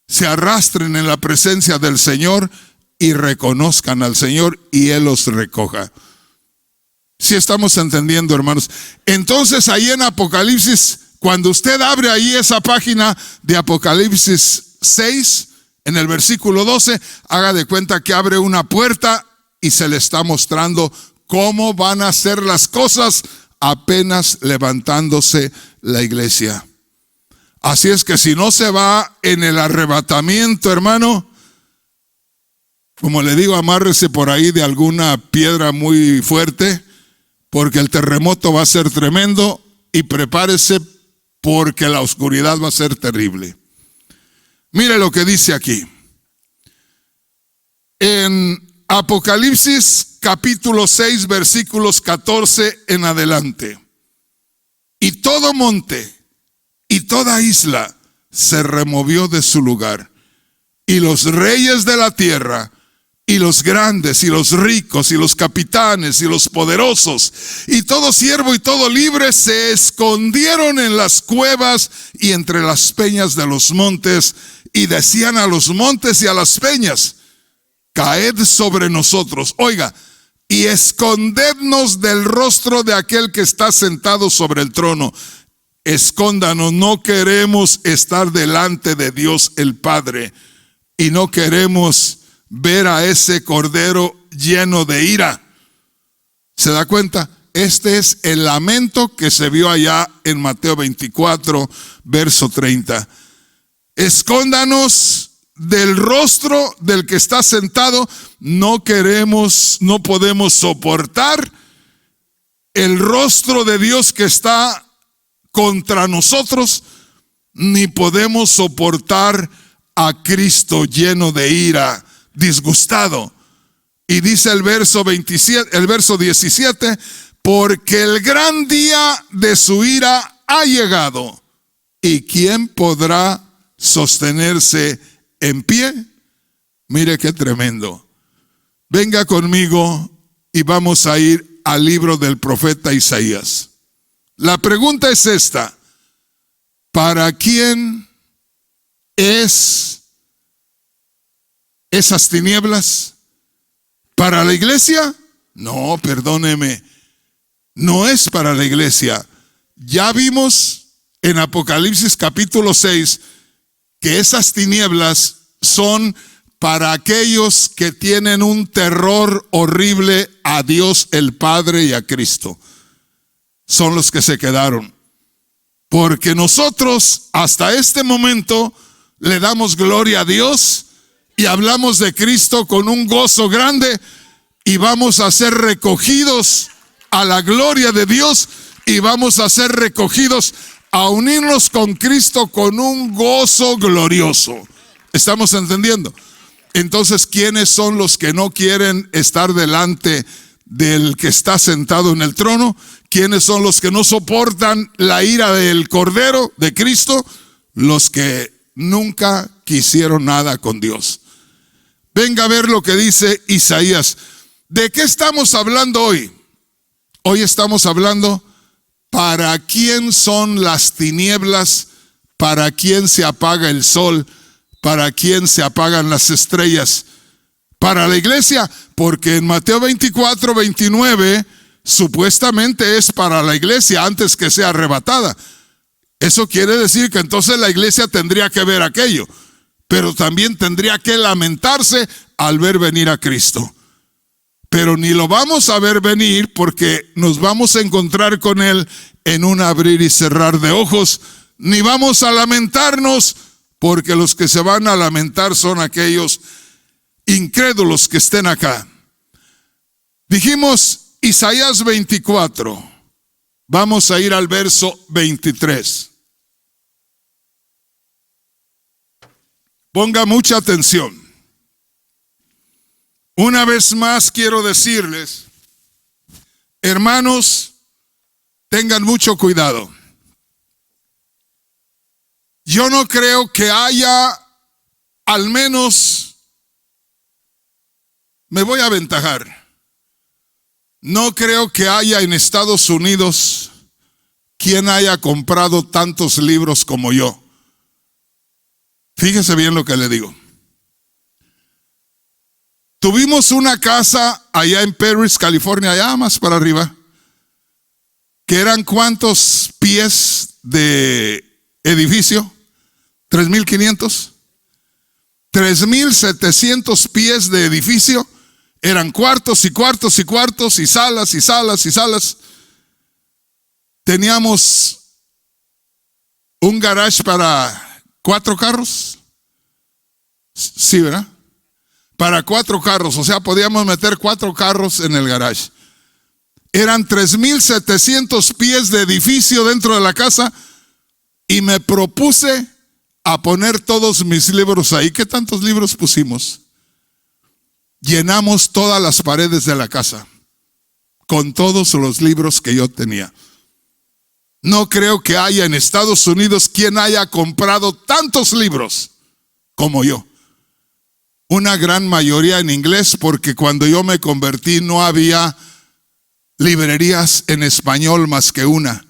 se arrastren en la presencia del Señor y reconozcan al Señor y Él los recoja. ¿Sí estamos entendiendo, hermanos? Entonces ahí en Apocalipsis, cuando usted abre ahí esa página de Apocalipsis 6, en el versículo 12, haga de cuenta que abre una puerta y se le está mostrando cómo van a ser las cosas apenas levantándose la iglesia. Así es que si no se va en el arrebatamiento, hermano, como le digo, amárrese por ahí de alguna piedra muy fuerte, porque el terremoto va a ser tremendo, y prepárese porque la oscuridad va a ser terrible. Mire lo que dice aquí. En Apocalipsis capítulo 6, versículos 14 en adelante. Y todo monte y toda isla se removió de su lugar, y los reyes de la tierra, y los grandes, y los ricos, y los capitanes, y los poderosos, y todo siervo y todo libre se escondieron en las cuevas y entre las peñas de los montes, y decían a los montes y a las peñas: caed sobre nosotros. Oiga, y escondednos del rostro de aquel que está sentado sobre el trono. Escóndanos, no queremos estar delante de Dios el Padre, y no queremos ver a ese cordero lleno de ira. ¿Se da cuenta? Este es el lamento que se vio allá en Mateo 24, verso 30. Escóndanos del rostro del que está sentado. No queremos, no podemos soportar el rostro de Dios que está contra nosotros, ni podemos soportar a Cristo lleno de ira, disgustado. Y dice el verso 17, porque el gran día de su ira ha llegado, ¿y quién podrá sostenerse en pie? Mire qué tremendo. Venga conmigo y vamos a ir al libro del profeta Isaías. La pregunta es esta: ¿para quién es esas tinieblas? ¿Para la iglesia? No, perdóneme, no es para la iglesia. Ya vimos en Apocalipsis capítulo 6 que esas tinieblas son para aquellos que tienen un terror horrible a Dios el Padre y a Cristo. Son los que se quedaron. Porque nosotros hasta este momento le damos gloria a Dios y hablamos de Cristo con un gozo grande, y vamos a ser recogidos a la gloria de Dios, y vamos a ser recogidos a unirnos con Cristo con un gozo glorioso. ¿Estamos entendiendo? Entonces, ¿quiénes son los que no quieren estar delante del que está sentado en el trono? ¿Quiénes son los que no soportan la ira del Cordero de Cristo? Los que nunca quisieron nada con Dios. Venga a ver lo que dice Isaías. ¿De qué estamos hablando hoy? Hoy estamos hablando para quién son las tinieblas, para quién se apaga el sol, para quién se apagan las estrellas. Para la iglesia, porque en Mateo 24, 29 supuestamente es para la iglesia antes que sea arrebatada. Eso quiere decir que entonces la iglesia tendría que ver aquello, pero también tendría que lamentarse al ver venir a Cristo. Pero ni lo vamos a ver venir, porque nos vamos a encontrar con Él en un abrir y cerrar de ojos, ni vamos a lamentarnos, porque los que se van a lamentar son aquellos incrédulos que estén acá. Dijimos Isaías 24. Vamos a ir al verso 23. Ponga mucha atención. Una vez más quiero decirles, hermanos, tengan mucho cuidado. Yo no creo que haya, al menos, me voy a aventajar. No creo que haya en Estados Unidos quien haya comprado tantos libros como yo. Fíjese bien lo que le digo. Tuvimos una casa allá en Perris, California, allá más para arriba, que eran ¿cuántos pies de edificio? 3,500. 3,700 pies de edificio. Eran cuartos y cuartos y cuartos y salas y salas y salas. Teníamos un garage para 4 carros. Sí, ¿verdad? Para 4 carros, o sea, podíamos meter 4 carros en el garage. Eran 3,700 pies de edificio dentro de la casa y me propuse a poner todos mis libros ahí. ¿Qué tantos libros pusimos? Llenamos todas las paredes de la casa con todos los libros que yo tenía. No creo que haya en Estados Unidos quien haya comprado tantos libros como yo. Una gran mayoría en inglés, porque cuando yo me convertí no había librerías en español más que una.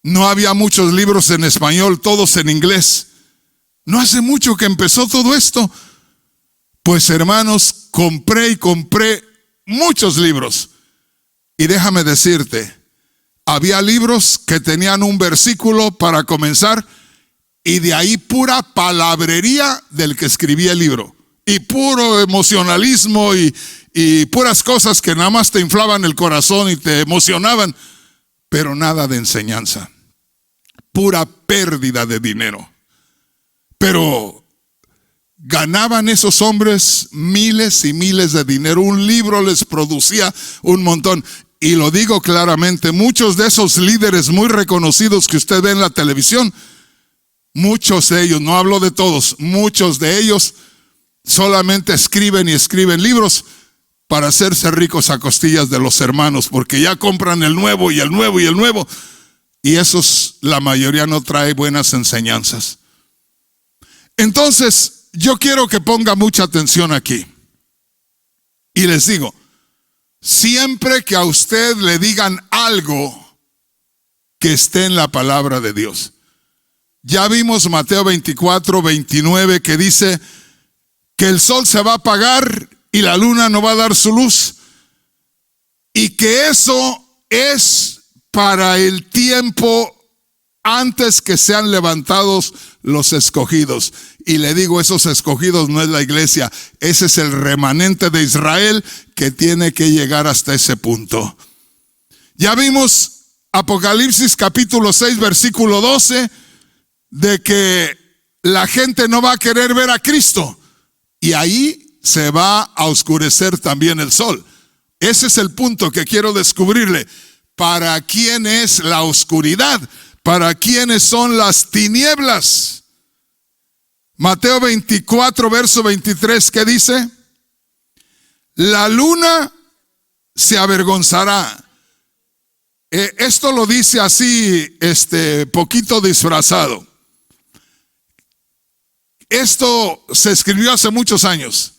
No había muchos libros en español, todos en inglés. No hace mucho que empezó todo esto. Pues hermanos, compré muchos libros. Y déjame decirte, había libros que tenían un versículo para comenzar y de ahí pura palabrería del que escribía el libro. Y puro emocionalismo y puras cosas que nada más te inflaban el corazón y te emocionaban, pero nada de enseñanza. Pura pérdida de dinero. Pero ganaban esos hombres miles y miles de dinero. Un libro les producía un montón. Y lo digo claramente, muchos de esos líderes muy reconocidos que usted ve en la televisión, muchos de ellos, no hablo de todos, muchos de ellos solamente escriben y escriben libros para hacerse ricos a costillas de los hermanos, porque ya compran el nuevo y el nuevo y el nuevo. Y esos, la mayoría no trae buenas enseñanzas. Entonces, yo quiero que ponga mucha atención aquí. Y les digo, siempre que a usted le digan algo que esté en la palabra de Dios. Ya vimos Mateo 24, 29 que dice que el sol se va a apagar y la luna no va a dar su luz. Y que eso es para el tiempo antes que sean levantados los escogidos. Y le digo, esos escogidos no es la iglesia, ese es el remanente de Israel que tiene que llegar hasta ese punto. Ya vimos Apocalipsis capítulo 6 versículo 12 de que la gente no va a querer ver a Cristo y ahí se va a oscurecer también el sol. Ese es el punto que quiero descubrirle. ¿Para quién es la oscuridad? ¿Para quiénes son las tinieblas? Mateo 24, verso 23, ¿qué dice? La luna se avergonzará. Esto lo dice así, poquito disfrazado. Esto se escribió hace muchos años.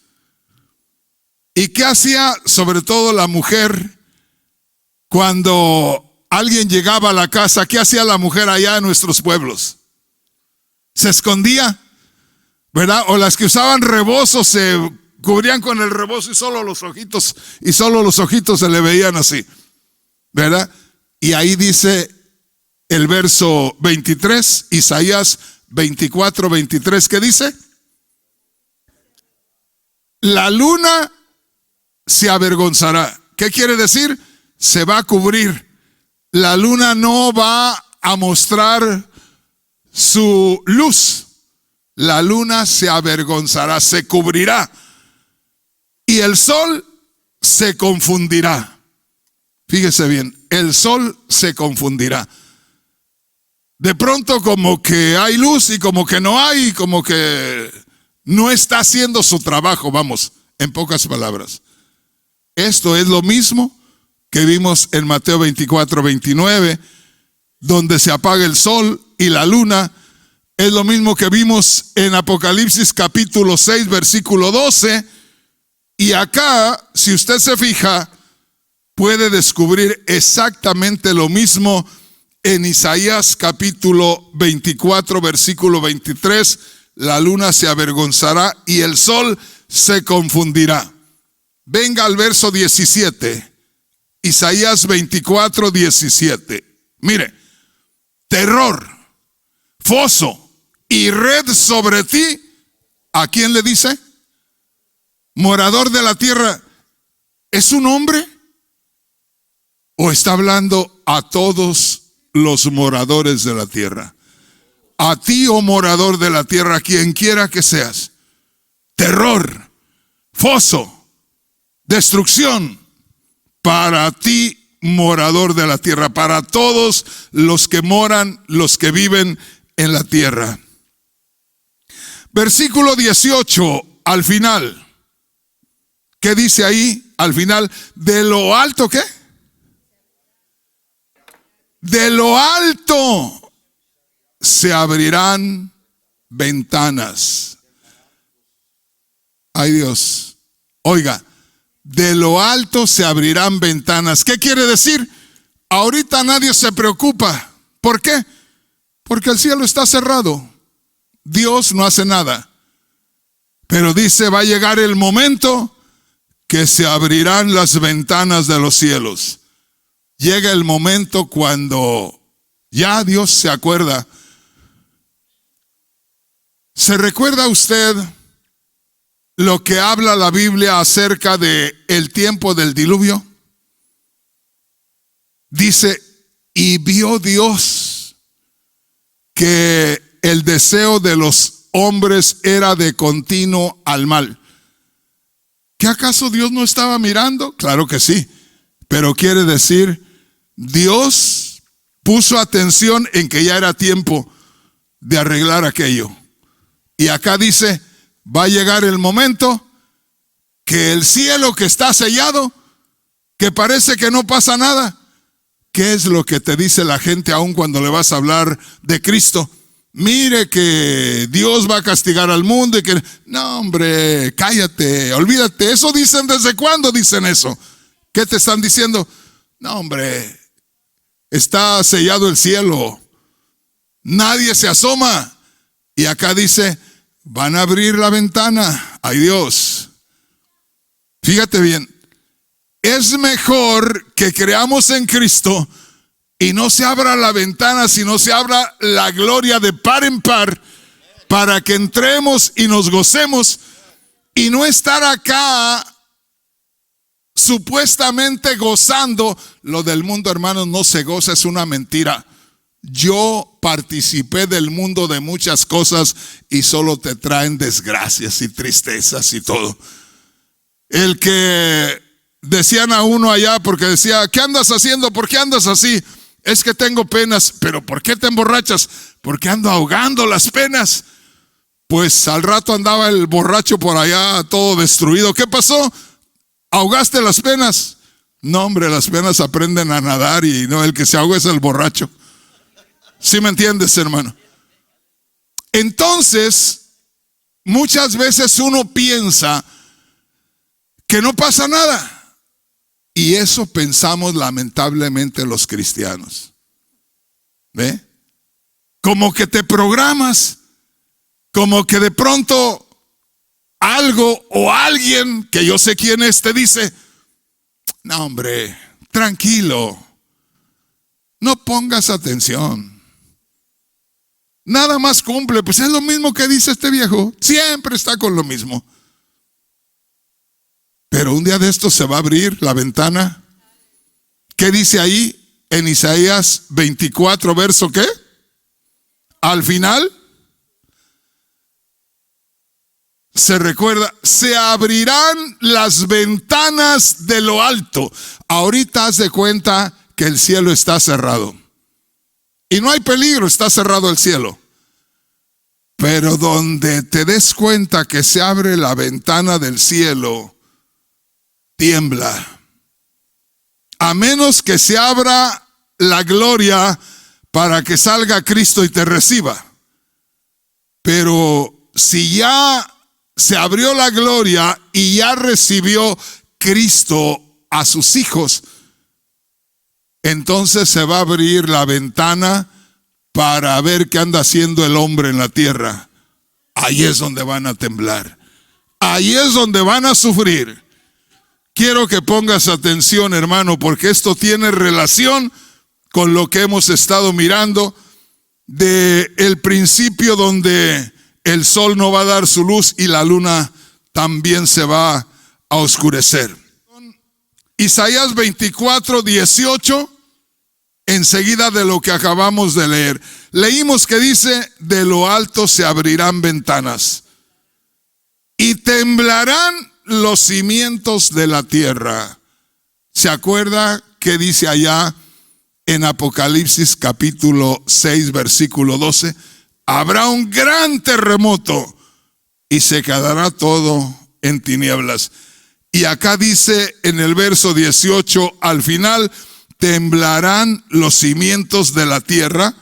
¿Y qué hacía sobre todo la mujer cuando alguien llegaba a la casa? ¿Qué hacía la mujer allá en nuestros pueblos? Se escondía, ¿verdad? O las que usaban rebozo se cubrían con el rebozo y solo los ojitos se le veían así, ¿verdad? Y ahí dice el verso 23, Isaías 24, 23, ¿qué dice? La luna se avergonzará. ¿Qué quiere decir? Se va a cubrir. La luna no va a mostrar su luz. La luna se avergonzará, se cubrirá. Y el sol se confundirá. Fíjese bien, el sol se confundirá. De pronto como que hay luz y como que no hay, como que no está haciendo su trabajo, vamos, en pocas palabras. Esto es lo mismo que vimos en Mateo 24, 29, donde se apaga el sol y la luna. Es lo mismo que vimos en Apocalipsis capítulo 6, versículo 12. Y acá, si usted se fija, puede descubrir exactamente lo mismo en Isaías capítulo 24, versículo 23. La luna se avergonzará y el sol se confundirá. Venga al verso 17. Isaías 24, 17. Mire, terror, foso y red sobre ti. ¿A quién le dice? Morador de la tierra. ¿Es un hombre? ¿O está hablando a todos los moradores de la tierra? A ti, oh morador de la tierra, quien quiera que seas. Terror, foso, destrucción para ti, morador de la tierra, para todos los que moran, los que viven en la tierra. Versículo 18, al final. ¿Qué dice ahí al final? De lo alto, ¿qué? De lo alto se abrirán ventanas. Ay Dios, oiga, de lo alto se abrirán ventanas. ¿Qué quiere decir? Ahorita nadie se preocupa. ¿Por qué? Porque el cielo está cerrado. Dios no hace nada. Pero dice, va a llegar el momento que se abrirán las ventanas de los cielos. Llega el momento cuando ya Dios se acuerda. ¿Se recuerda usted lo que habla la Biblia acerca de el tiempo del diluvio? Dice, y vio Dios que el deseo de los hombres era de continuo al mal. ¿Qué acaso Dios no estaba mirando? Claro que sí, pero quiere decir, Dios puso atención en que ya era tiempo de arreglar aquello. Y acá dice, va a llegar el momento que el cielo que está sellado, que parece que no pasa nada. ¿Qué es lo que te dice la gente aún cuando le vas a hablar de Cristo? Mire que Dios va a castigar al mundo y que... No, hombre, cállate, olvídate. Eso dicen, ¿desde cuándo dicen eso? ¿Qué te están diciendo? No, hombre, está sellado el cielo. Nadie se asoma. Y acá dice, van a abrir la ventana. Ay Dios. Fíjate bien. Es mejor que creamos en Cristo y no se abra la ventana, sino se abra la gloria de par en par para que entremos y nos gocemos y no estar acá supuestamente gozando. Lo del mundo, hermanos, no se goza, es una mentira. Yo participé del mundo de muchas cosas y solo te traen desgracias y tristezas y todo. El que decían a uno allá porque decía, ¿qué andas haciendo? ¿Por qué andas así? Es que tengo penas. ¿Pero por qué te emborrachas? Porque ando ahogando las penas. Pues al rato andaba el borracho por allá todo destruido. ¿Qué pasó? ¿Ahogaste las penas? No, hombre, las penas aprenden a nadar y no, el que se ahoga es el borracho. ¿Sí me entiendes, hermano? Entonces, muchas veces uno piensa que no pasa nada. Y eso pensamos lamentablemente los cristianos. ¿Ve? Como que te programas, como que de pronto algo o alguien, que yo sé quién es, te dice, no hombre, tranquilo, no pongas atención. Nada más cumple, pues es lo mismo que dice este viejo, siempre está con lo mismo. Pero un día de estos se va a abrir la ventana. ¿Qué dice ahí en Isaías 24, verso qué? Al final, se recuerda, se abrirán las ventanas de lo alto. Ahorita haz de cuenta que el cielo está cerrado. Y no hay peligro, está cerrado el cielo. Pero donde te des cuenta que se abre la ventana del cielo, tiembla. A menos que se abra la gloria para que salga Cristo y te reciba. Pero si ya se abrió la gloria y ya recibió Cristo a sus hijos, entonces se va a abrir la ventana para ver qué anda haciendo el hombre en la tierra. Ahí es donde van a temblar. Ahí es donde van a sufrir. Quiero que pongas atención, hermano, porque esto tiene relación con lo que hemos estado mirando de el principio, donde el sol no va a dar su luz y la luna también se va a oscurecer. Isaías 24, 18, enseguida de lo que acabamos de leer. Leímos que dice: de lo alto se abrirán ventanas y temblarán los cimientos de la tierra. ¿Se acuerda que dice allá en Apocalipsis capítulo 6, versículo 12? Habrá un gran terremoto y se quedará todo en tinieblas. Y acá dice en el verso 18, al final: temblarán los cimientos de la tierra.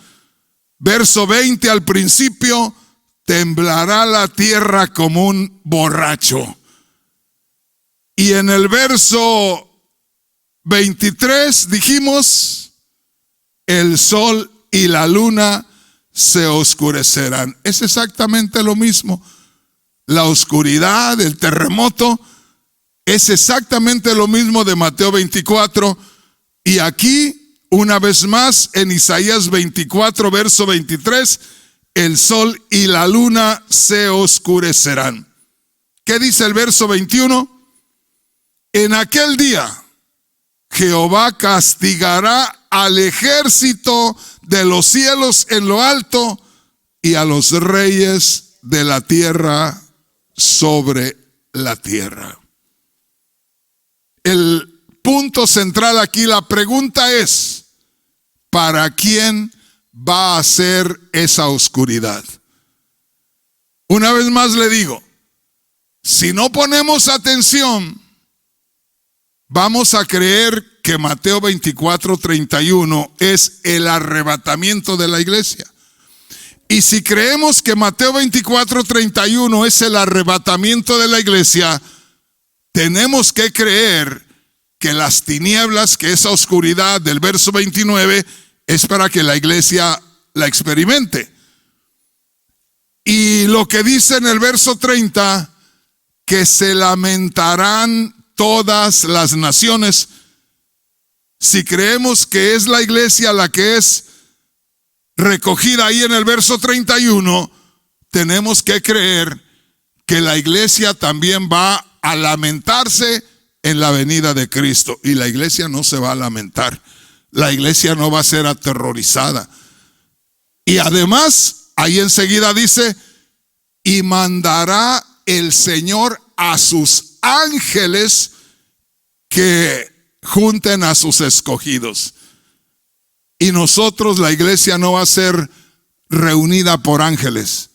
Verso 20, al principio: temblará la tierra como un borracho. Y en el verso 23 dijimos: el sol y la luna se oscurecerán. Es exactamente lo mismo. La oscuridad, el terremoto, es exactamente lo mismo de Mateo 24. Y aquí, una vez más, en Isaías 24, verso 23, el sol y la luna se oscurecerán. ¿Qué dice el verso 21? En aquel día, Jehová castigará al ejército de los cielos en lo alto y a los reyes de la tierra sobre la tierra. El punto central aquí, la pregunta es: ¿para quién va a ser esa oscuridad? Una vez más le digo, si no ponemos atención, vamos a creer que Mateo 24, 31 es el arrebatamiento de la iglesia. Y si creemos que Mateo 24, 31 es el arrebatamiento de la iglesia, tenemos que creer que las tinieblas, que esa oscuridad del verso 29 es para que la iglesia la experimente. Y lo que dice en el verso 30, que se lamentarán todas las naciones. Si creemos que es la iglesia la que es recogida ahí en el verso 31, tenemos que creer que la iglesia también va a lamentarse en la venida de Cristo. Y la iglesia no se va a lamentar. La iglesia no va a ser aterrorizada. Y además, ahí enseguida dice: y mandará el Señor a sus ángeles que junten a sus escogidos. Y nosotros, la iglesia no va a ser reunida por ángeles.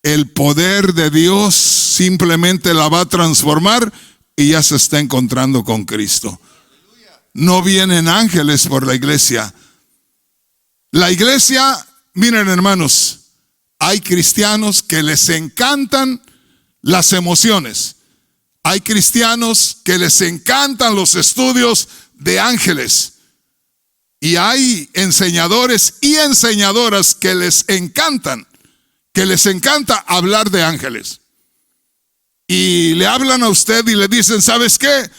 El poder de Dios simplemente la va a transformar y ya se está encontrando con Cristo. No vienen ángeles por la iglesia. La iglesia, miren hermanos, hay cristianos que les encantan las emociones. Hay cristianos que les encantan los estudios de ángeles. Y hay enseñadores y enseñadoras que les encanta hablar de ángeles. Y le hablan a usted y le dicen: ¿sabes qué?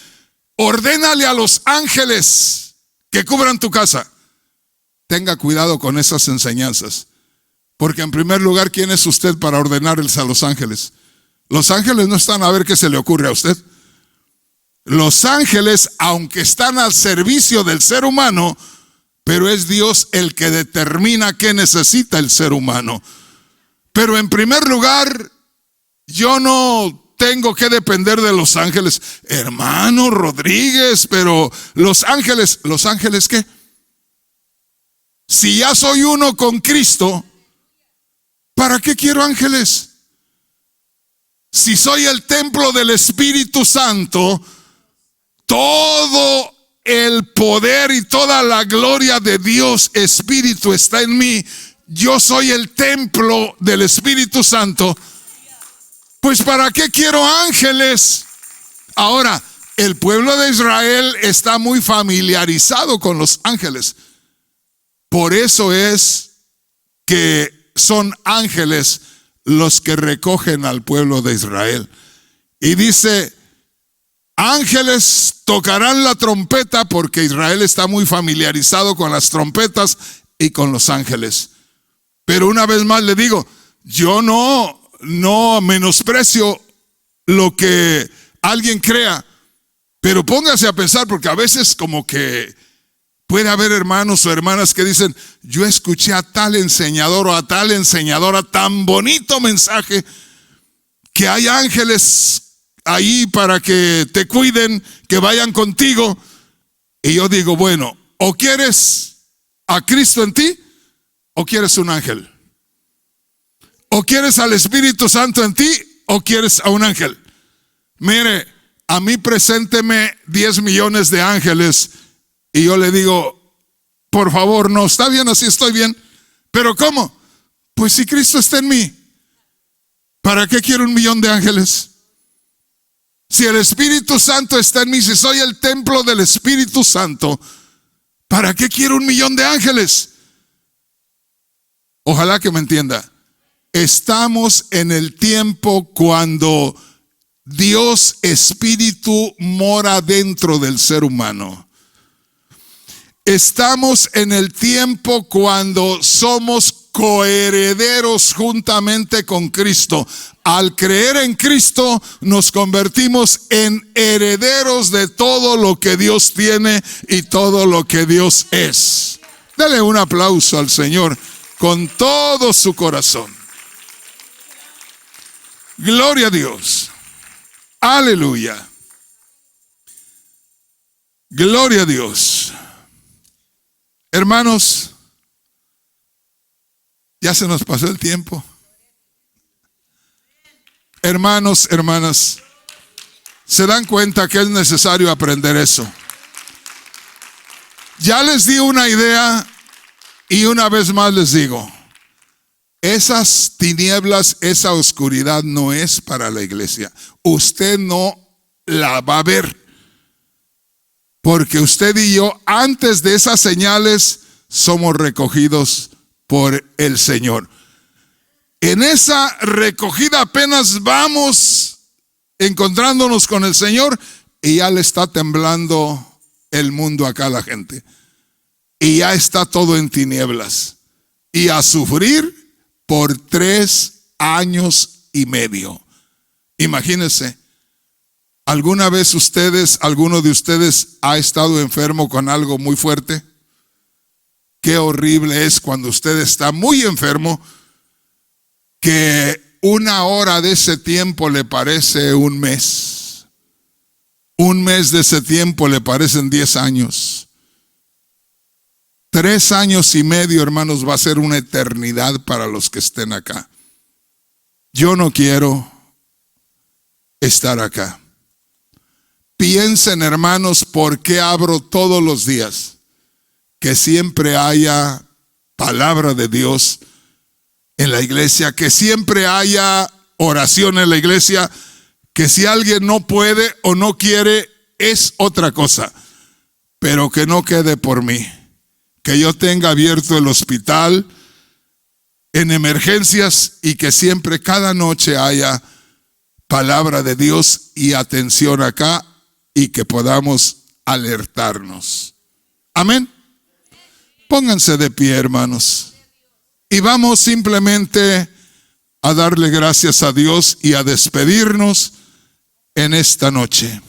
Ordénale a los ángeles que cubran tu casa. Tenga cuidado con esas enseñanzas. Porque en primer lugar, ¿quién es usted para ordenarles a los ángeles? Los ángeles no están a ver qué se le ocurre a usted. Los ángeles, aunque están al servicio del ser humano, pero es Dios el que determina qué necesita el ser humano. Pero en primer lugar, yo no tengo que depender de los ángeles. Hermano Rodríguez, pero ¿los ángeles qué? Si ya soy uno con Cristo, ¿para qué quiero ángeles? Si soy el templo del Espíritu Santo, todo el poder y toda la gloria de Dios Espíritu está en mí. yo soy el templo del Espíritu Santo, pues ¿para qué quiero ángeles? Ahora, el pueblo de Israel está muy familiarizado con los ángeles. Por eso es que son ángeles los que recogen al pueblo de Israel. Y dice, ángeles tocarán la trompeta, porque Israel está muy familiarizado con las trompetas y con los ángeles. Pero una vez más le digo, yo no menosprecio lo que alguien crea, pero póngase a pensar, porque a veces como que puede haber hermanos o hermanas que dicen, yo escuché a tal enseñador o a tal enseñadora tan bonito mensaje, que hay ángeles ahí para que te cuiden, que vayan contigo. Y yo digo, bueno, o quieres a Cristo en ti, o quieres un ángel. O quieres al Espíritu Santo en ti, o quieres a un ángel. Mire, a mí presénteme 10 millones de ángeles y yo le digo, por favor, no, está bien, así estoy bien. ¿Pero cómo? Pues si Cristo está en mí, ¿para qué quiero 1 millón de ángeles? Si el Espíritu Santo está en mí, si soy el templo del Espíritu Santo, ¿para qué quiero 1 millón de ángeles? Ojalá que me entienda. Estamos en el tiempo cuando Dios Espíritu mora dentro del ser humano. Estamos en el tiempo cuando somos coherederos juntamente con Cristo. Al creer en Cristo nos convertimos en herederos de todo lo que Dios tiene y todo lo que Dios es. Dele un aplauso al Señor con todo su corazón. Gloria a Dios. Aleluya. Gloria a Dios. Hermanos, ya se nos pasó el tiempo. Hermanos, hermanas, ¿se dan cuenta que es necesario aprender eso? Ya les di una idea y una vez más les digo, esas tinieblas, esa oscuridad no es para la iglesia. Usted no la va a ver. Porque usted y yo, antes de esas señales, somos recogidos por el Señor. En esa recogida apenas vamos encontrándonos con el Señor y ya le está temblando el mundo acá a la gente. Y ya está todo en tinieblas. Y a sufrir por 3 años y medio. Imagínense. ¿Alguna vez alguno de ustedes ha estado enfermo con algo muy fuerte? Qué horrible es cuando usted está muy enfermo, que 1 hora de ese tiempo le parece 1 mes. 1 mes de ese tiempo le parecen 10 años. 3 años y medio, hermanos, va a ser una eternidad para los que estén acá. Yo no quiero estar acá. Piensen, hermanos, ¿por qué abro todos los días? Que siempre haya palabra de Dios en la iglesia, que siempre haya oración en la iglesia, que si alguien no puede o no quiere es otra cosa, pero que no quede por mí, que yo tenga abierto el hospital en emergencias y que siempre cada noche haya palabra de Dios y atención acá, y que podamos alertarnos. Amén. Pónganse de pie, hermanos. Y vamos simplemente a darle gracias a Dios y a despedirnos en esta noche.